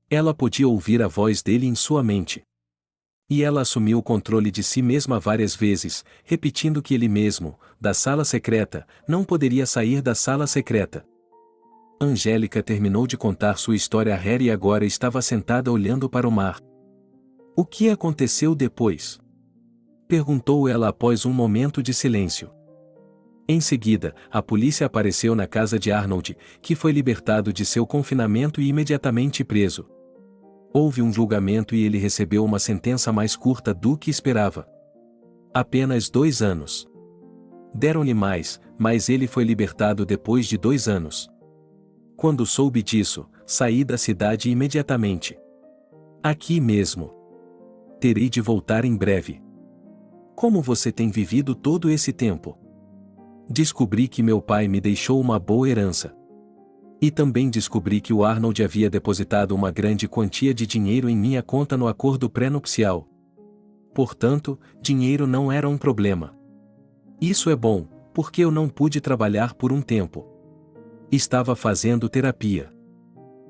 Ela podia ouvir a voz dele em sua mente. E ela assumiu o controle de si mesma várias vezes, repetindo que ele mesmo, da sala secreta, não poderia sair da sala secreta. Angélica terminou de contar sua história a Harry e agora estava sentada olhando para o mar. O que aconteceu depois? Perguntou ela após um momento de silêncio. Em seguida, a polícia apareceu na casa de Arnold, que foi libertado de seu confinamento e imediatamente preso. Houve um julgamento e ele recebeu uma sentença mais curta do que esperava. Apenas 2 anos. Deram-lhe mais, mas ele foi libertado depois de 2 anos. Quando soube disso, saí da cidade imediatamente. Aqui mesmo. Terei de voltar em breve. Como você tem vivido todo esse tempo? Descobri que meu pai me deixou uma boa herança. E também descobri que o Arnold havia depositado uma grande quantia de dinheiro em minha conta no acordo pré-nupcial. Portanto, dinheiro não era um problema. Isso é bom, porque eu não pude trabalhar por um tempo. Estava fazendo terapia.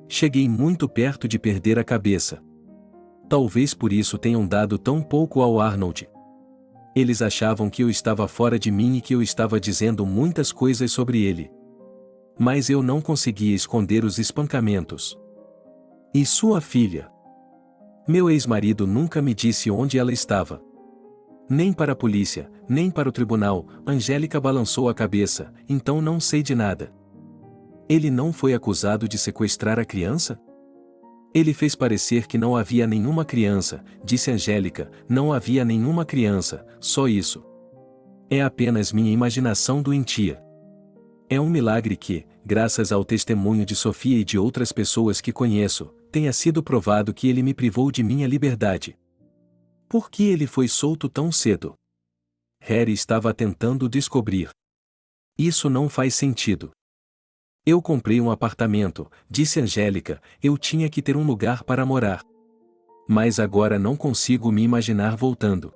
Cheguei muito perto de perder a cabeça. Talvez por isso tenham dado tão pouco ao Arnold. Eles achavam que eu estava fora de mim e que eu estava dizendo muitas coisas sobre ele. Mas eu não conseguia esconder os espancamentos. E sua filha? Meu ex-marido nunca me disse onde ela estava. Nem para a polícia, nem para o tribunal. Angélica balançou a cabeça, então não sei de nada. Ele não foi acusado de sequestrar a criança? Ele fez parecer que não havia nenhuma criança, disse Angélica, não havia nenhuma criança, só isso. É apenas minha imaginação doentia. É um milagre que, graças ao testemunho de Sofia e de outras pessoas que conheço, tenha sido provado que ele me privou de minha liberdade. Por que ele foi solto tão cedo? Harry estava tentando descobrir. Isso não faz sentido. Eu comprei um apartamento, disse Angélica, eu tinha que ter um lugar para morar. Mas agora não consigo me imaginar voltando.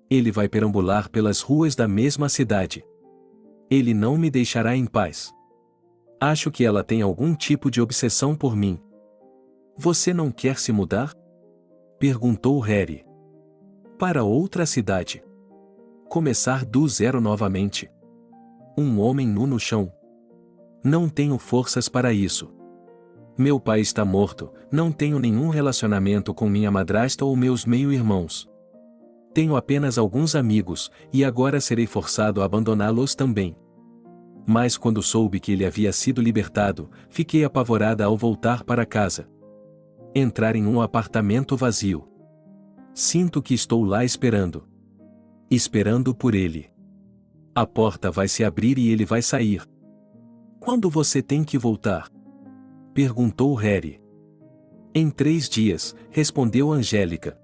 Ele vai perambular pelas ruas da mesma cidade. Ele não me deixará em paz. Acho que ela tem algum tipo de obsessão por mim. Você não quer se mudar? Perguntou Harry. Para outra cidade. Começar do zero novamente. Um homem nu no chão. Não tenho forças para isso. Meu pai está morto, não tenho nenhum relacionamento com minha madrasta ou meus meio-irmãos. Tenho apenas alguns amigos, e agora serei forçado a abandoná-los também. Mas quando soube que ele havia sido libertado, fiquei apavorada ao voltar para casa. Entrar em um apartamento vazio. Sinto que estou lá esperando. Esperando por ele. A porta vai se abrir e ele vai sair. Quando você tem que voltar? Perguntou Harry. Em 3 dias, respondeu Angélica.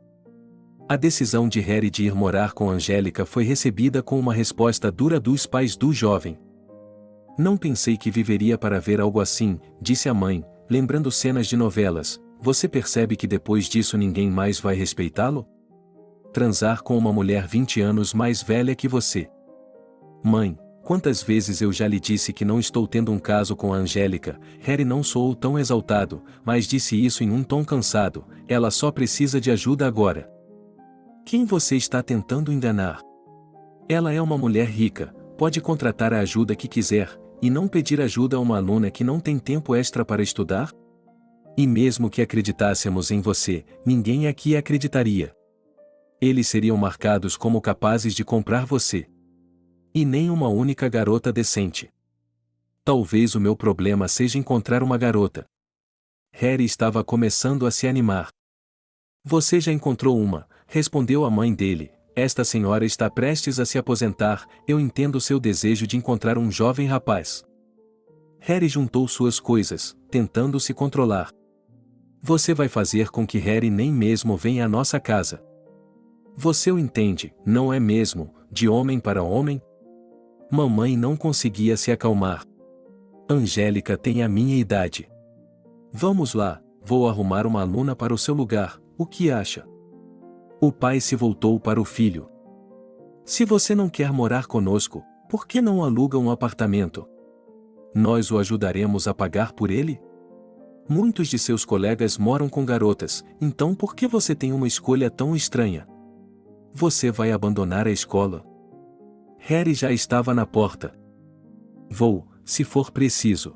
A decisão de Harry de ir morar com Angélica foi recebida com uma resposta dura dos pais do jovem. Não pensei que viveria para ver algo assim, disse a mãe, lembrando cenas de novelas. Você percebe que depois disso ninguém mais vai respeitá-lo? Transar com uma mulher 20 anos mais velha que você. Mãe, quantas vezes eu já lhe disse que não estou tendo um caso com a Angélica. Harry não soou tão exaltado, mas disse isso em um tom cansado. Ela só precisa de ajuda agora. Quem você está tentando enganar? Ela é uma mulher rica, pode contratar a ajuda que quiser, e não pedir ajuda a uma aluna que não tem tempo extra para estudar? E mesmo que acreditássemos em você, ninguém aqui acreditaria. Eles seriam marcados como capazes de comprar você. E nem uma única garota decente. Talvez o meu problema seja encontrar uma garota. Harry estava começando a se animar. Você já encontrou uma, respondeu a mãe dele. Esta senhora está prestes a se aposentar, eu entendo seu desejo de encontrar um jovem rapaz. Harry juntou suas coisas, tentando se controlar. Você vai fazer com que Harry nem mesmo venha à nossa casa. Você o entende, não é mesmo, de homem para homem? Mamãe não conseguia se acalmar. Angélica tem a minha idade. Vamos lá, vou arrumar uma aluna para o seu lugar, o que acha? O pai se voltou para o filho. Se você não quer morar conosco, por que não aluga um apartamento? Nós o ajudaremos a pagar por ele? Muitos de seus colegas moram com garotas, então por que você tem uma escolha tão estranha? Você vai abandonar a escola? Harry já estava na porta. Vou, se for preciso.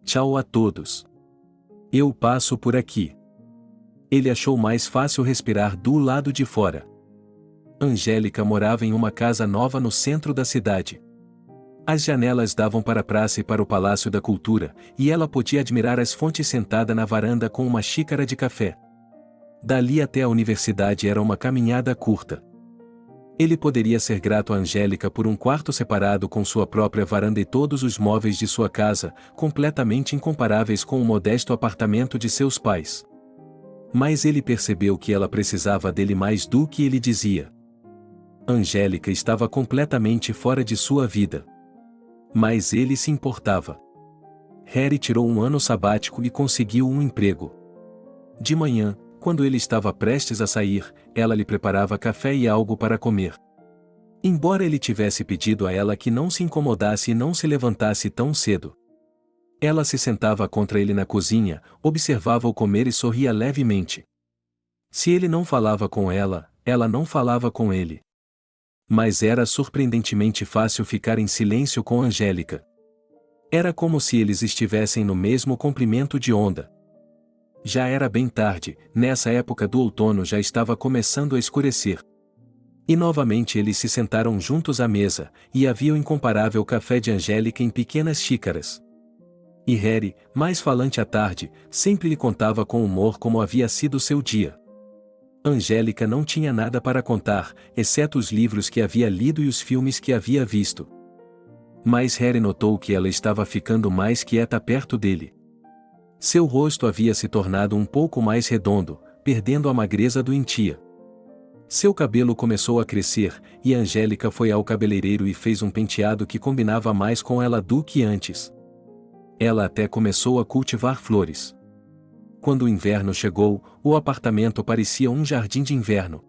Tchau a todos. Eu passo por aqui. Ele achou mais fácil respirar do lado de fora. Angélica morava em uma casa nova no centro da cidade. As janelas davam para a praça e para o Palácio da Cultura, e ela podia admirar as fontes sentada na varanda com uma xícara de café. Dali até a universidade era uma caminhada curta. Ele poderia ser grato a Angélica por um quarto separado com sua própria varanda e todos os móveis de sua casa, completamente incomparáveis com o modesto apartamento de seus pais. Mas ele percebeu que ela precisava dele mais do que ele dizia. Angélica estava completamente fora de sua vida. Mas ele se importava. Harry tirou um ano sabático e conseguiu um emprego. De manhã, quando ele estava prestes a sair, ela lhe preparava café e algo para comer. Embora ele tivesse pedido a ela que não se incomodasse e não se levantasse tão cedo. Ela se sentava contra ele na cozinha, observava-o comer e sorria levemente. Se ele não falava com ela, ela não falava com ele. Mas era surpreendentemente fácil ficar em silêncio com Angélica. Era como se eles estivessem no mesmo comprimento de onda. Já era bem tarde, nessa época do outono já estava começando a escurecer. E novamente eles se sentaram juntos à mesa, e havia o incomparável café de Angélica em pequenas xícaras. E Harry, mais falante à tarde, sempre lhe contava com humor como havia sido seu dia. Angélica não tinha nada para contar, exceto os livros que havia lido e os filmes que havia visto. Mas Harry notou que ela estava ficando mais quieta perto dele. Seu rosto havia se tornado um pouco mais redondo, perdendo a magreza doentia. Seu cabelo começou a crescer, e Angélica foi ao cabeleireiro e fez um penteado que combinava mais com ela do que antes. Ela até começou a cultivar flores. Quando o inverno chegou, o apartamento parecia um jardim de inverno.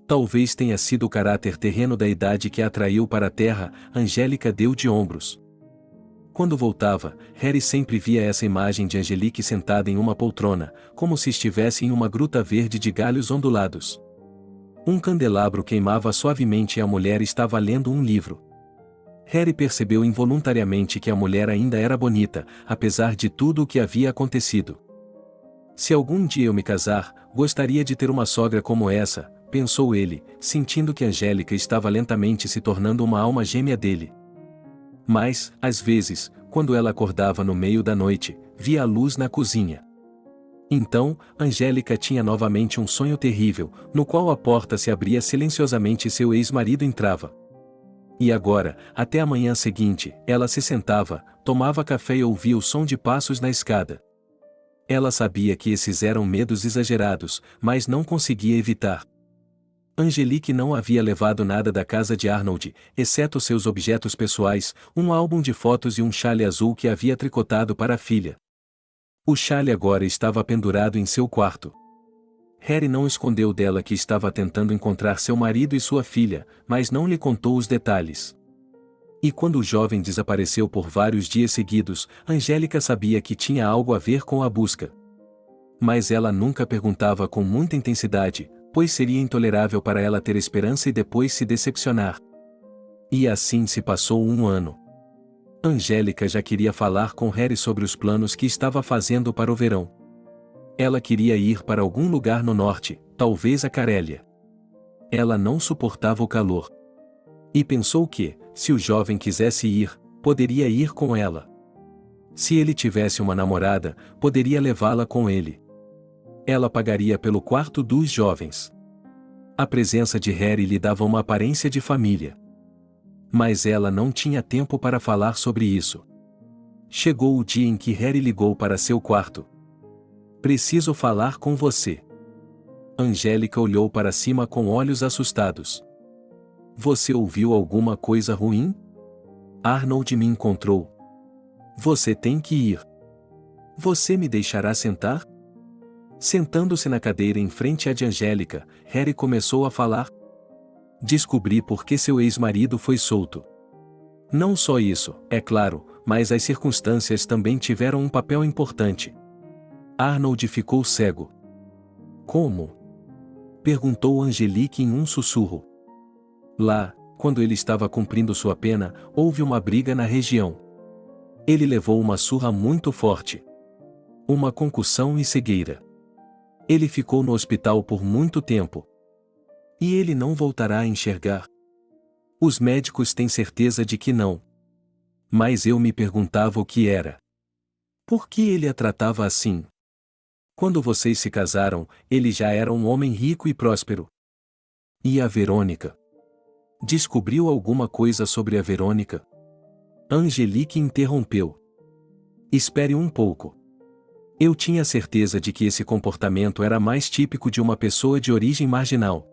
Talvez tenha sido o caráter terreno da idade que a atraiu para a terra, Angélica deu de ombros. Quando voltava, Harry sempre via essa imagem de Angelique sentada em uma poltrona, como se estivesse em uma gruta verde de galhos ondulados. Um candelabro queimava suavemente e a mulher estava lendo um livro. Harry percebeu involuntariamente que a mulher ainda era bonita, apesar de tudo o que havia acontecido. Se algum dia eu me casar, gostaria de ter uma sogra como essa, pensou ele, sentindo que Angélica estava lentamente se tornando uma alma gêmea dele. Mas, às vezes, quando ela acordava no meio da noite, via a luz na cozinha. Então, Angélica tinha novamente um sonho terrível, no qual a porta se abria silenciosamente e seu ex-marido entrava. E agora, até a manhã seguinte, ela se sentava, tomava café e ouvia o som de passos na escada. Ela sabia que esses eram medos exagerados, mas não conseguia evitar. Angelique não havia levado nada da casa de Arnold, exceto seus objetos pessoais, um álbum de fotos e um chale azul que havia tricotado para a filha. O chale agora estava pendurado em seu quarto. Harry não escondeu dela que estava tentando encontrar seu marido e sua filha, mas não lhe contou os detalhes. E quando o jovem desapareceu por vários dias seguidos, Angélica sabia que tinha algo a ver com a busca. Mas ela nunca perguntava com muita intensidade, pois seria intolerável para ela ter esperança e depois se decepcionar. E assim se passou um ano. Angélica já queria falar com Harry sobre os planos que estava fazendo para o verão. Ela queria ir para algum lugar no norte, talvez a Carélia. Ela não suportava o calor. E pensou que, se o jovem quisesse ir, poderia ir com ela. Se ele tivesse uma namorada, poderia levá-la com ele. Ela pagaria pelo quarto dos jovens. A presença de Harry lhe dava uma aparência de família. Mas ela não tinha tempo para falar sobre isso. Chegou o dia em que Harry ligou para seu quarto. "Preciso falar com você." Angélica olhou para cima com olhos assustados. "Você ouviu alguma coisa ruim? Arnold me encontrou. Você tem que ir. Você me deixará sentar?" Sentando-se na cadeira em frente à de Angélica, Harry começou a falar. "Descobri por que seu ex-marido foi solto. Não só isso, é claro, mas as circunstâncias também tiveram um papel importante. Arnold ficou cego." "Como?" perguntou Angelique em um sussurro. "Lá, quando ele estava cumprindo sua pena, houve uma briga na região. Ele levou uma surra muito forte. Uma concussão e cegueira. Ele ficou no hospital por muito tempo. E ele não voltará a enxergar. Os médicos têm certeza de que não. Mas eu me perguntava o que era. Por que ele a tratava assim? Quando vocês se casaram, ele já era um homem rico e próspero. E a Verônica? Descobriu alguma coisa sobre a Verônica?" Angelique interrompeu. "Espere um pouco. Eu tinha certeza de que esse comportamento era mais típico de uma pessoa de origem marginal.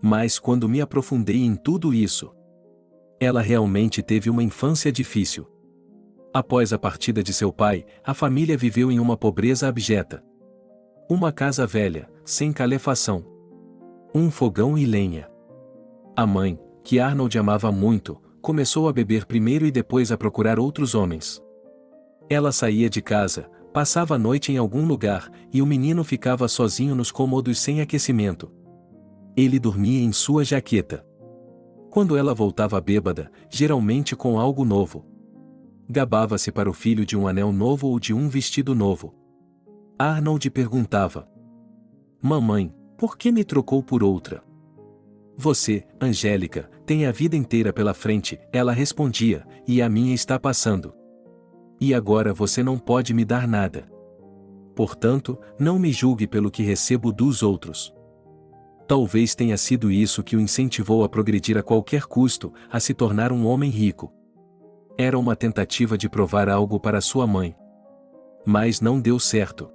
Mas quando me aprofundei em tudo isso, ela realmente teve uma infância difícil. Após a partida de seu pai, a família viveu em uma pobreza abjeta. Uma casa velha, sem calefação. Um fogão e lenha. A mãe, que Arnold amava muito, começou a beber primeiro e depois a procurar outros homens. Ela saía de casa, passava a noite em algum lugar, e o menino ficava sozinho nos cômodos sem aquecimento. Ele dormia em sua jaqueta. Quando ela voltava bêbada, geralmente com algo novo, gabava-se para o filho de um anel novo ou de um vestido novo. Arnold perguntava: "Mamãe, por que me trocou por outra?" "Você, Angélica, tem a vida inteira pela frente", ela respondia, "e a minha está passando. E agora você não pode me dar nada. Portanto, não me julgue pelo que recebo dos outros." Talvez tenha sido isso que o incentivou a progredir a qualquer custo, a se tornar um homem rico. Era uma tentativa de provar algo para sua mãe. Mas não deu certo.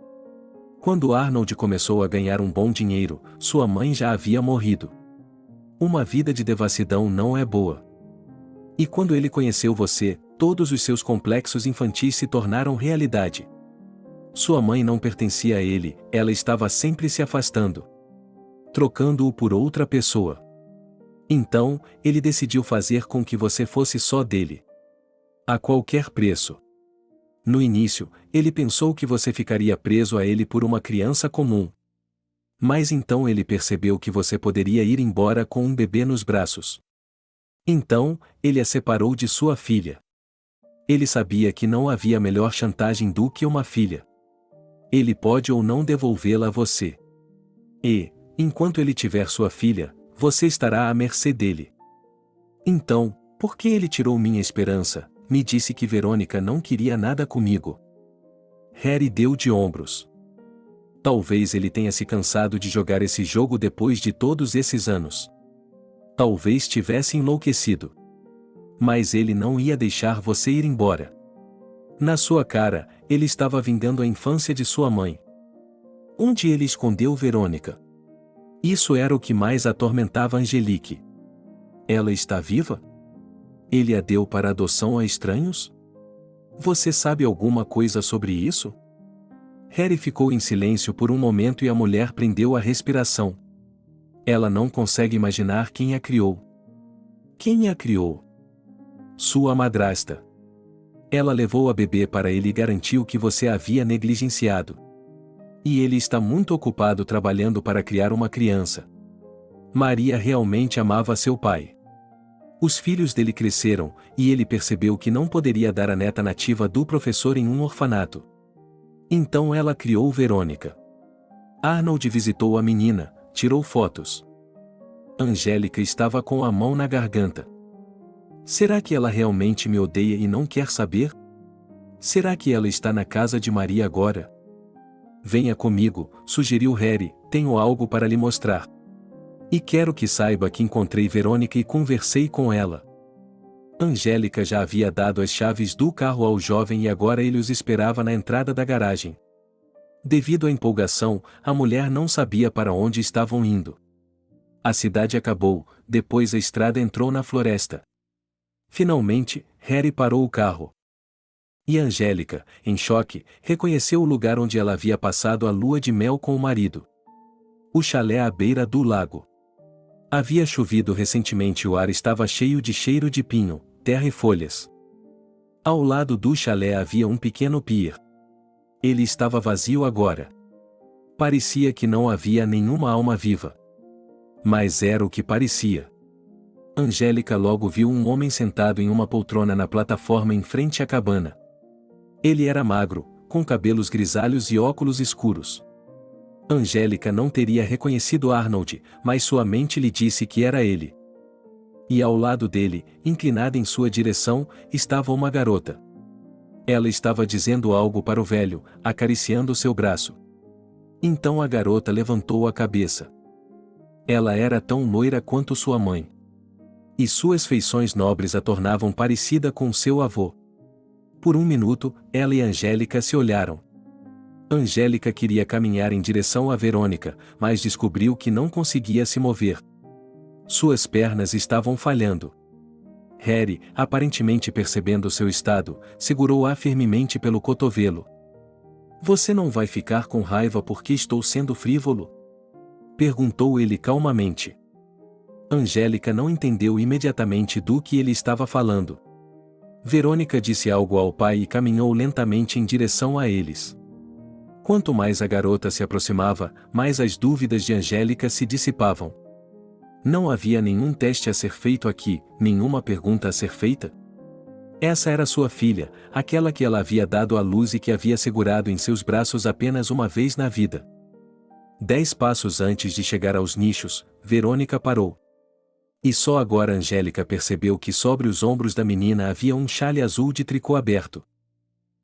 Quando Arnold começou a ganhar um bom dinheiro, sua mãe já havia morrido. Uma vida de devassidão não é boa. E quando ele conheceu você, todos os seus complexos infantis se tornaram realidade. Sua mãe não pertencia a ele, ela estava sempre se afastando, trocando-o por outra pessoa. Então, ele decidiu fazer com que você fosse só dele. A qualquer preço. No início, ele pensou que você ficaria preso a ele por uma criança comum. Mas então ele percebeu que você poderia ir embora com um bebê nos braços. Então, ele a separou de sua filha. Ele sabia que não havia melhor chantagem do que uma filha. Ele pode ou não devolvê-la a você. E, enquanto ele tiver sua filha, você estará à mercê dele. Então, por que ele tirou minha esperança? Me disse que Verônica não queria nada comigo. Harry deu de ombros. Talvez ele tenha se cansado de jogar esse jogo depois de todos esses anos. Talvez tivesse enlouquecido. Mas ele não ia deixar você ir embora. Na sua cara, ele estava vingando a infância de sua mãe. Onde ele escondeu Verônica? Isso era o que mais atormentava Angelique. Ela está viva? Ele a deu para adoção a estranhos? Você sabe alguma coisa sobre isso? Harry ficou em silêncio por um momento e a mulher prendeu a respiração. Ela não consegue imaginar quem a criou. Quem a criou? Sua madrasta. Ela levou a bebê para ele e garantiu que você a havia negligenciado. E ele está muito ocupado trabalhando para criar uma criança. Maria realmente amava seu pai. Os filhos dele cresceram, e ele percebeu que não poderia dar a neta nativa do professor em um orfanato. Então ela criou Verônica. Arnold visitou a menina, tirou fotos. Angélica estava com a mão na garganta. Será que ela realmente me odeia e não quer saber? Será que ela está na casa de Maria agora? Venha comigo, sugeriu Harry, tenho algo para lhe mostrar. E quero que saiba que encontrei Verônica e conversei com ela. Angélica já havia dado as chaves do carro ao jovem e agora ele os esperava na entrada da garagem. Devido à empolgação, a mulher não sabia para onde estavam indo. A cidade acabou, depois a estrada entrou na floresta. Finalmente, Harry parou o carro. E Angélica, em choque, reconheceu o lugar onde ela havia passado a lua de mel com o marido. O chalé à beira do lago. Havia chovido recentemente e o ar estava cheio de cheiro de pinho, terra e folhas. Ao lado do chalé havia um pequeno pier. Ele estava vazio agora. Parecia que não havia nenhuma alma viva. Mas era o que parecia. Angélica logo viu um homem sentado em uma poltrona na plataforma em frente à cabana. Ele era magro, com cabelos grisalhos e óculos escuros. Angélica não teria reconhecido Arnold, mas sua mente lhe disse que era ele. E ao lado dele, inclinada em sua direção, estava uma garota. Ela estava dizendo algo para o velho, acariciando seu braço. Então a garota levantou a cabeça. Ela era tão loira quanto sua mãe. E suas feições nobres a tornavam parecida com seu avô. Por um minuto, ela e Angélica se olharam. Angélica queria caminhar em direção a Verônica, mas descobriu que não conseguia se mover. Suas pernas estavam falhando. Harry, aparentemente percebendo seu estado, segurou-a firmemente pelo cotovelo. Você não vai ficar com raiva porque estou sendo frívolo? Perguntou ele calmamente. Angélica não entendeu imediatamente do que ele estava falando. Verônica disse algo ao pai e caminhou lentamente em direção a eles. Quanto mais a garota se aproximava, mais as dúvidas de Angélica se dissipavam. Não havia nenhum teste a ser feito aqui, nenhuma pergunta a ser feita? Essa era sua filha, aquela que ela havia dado à luz e que havia segurado em seus braços apenas uma vez na vida. 10 passos antes de chegar aos nichos, Verônica parou. E só agora Angélica percebeu que sobre os ombros da menina havia um xale azul de tricô aberto.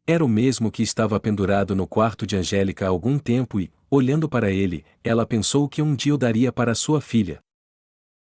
Era o mesmo que estava pendurado no quarto de Angélica há algum tempo e, olhando para ele, ela pensou que um dia o daria para sua filha.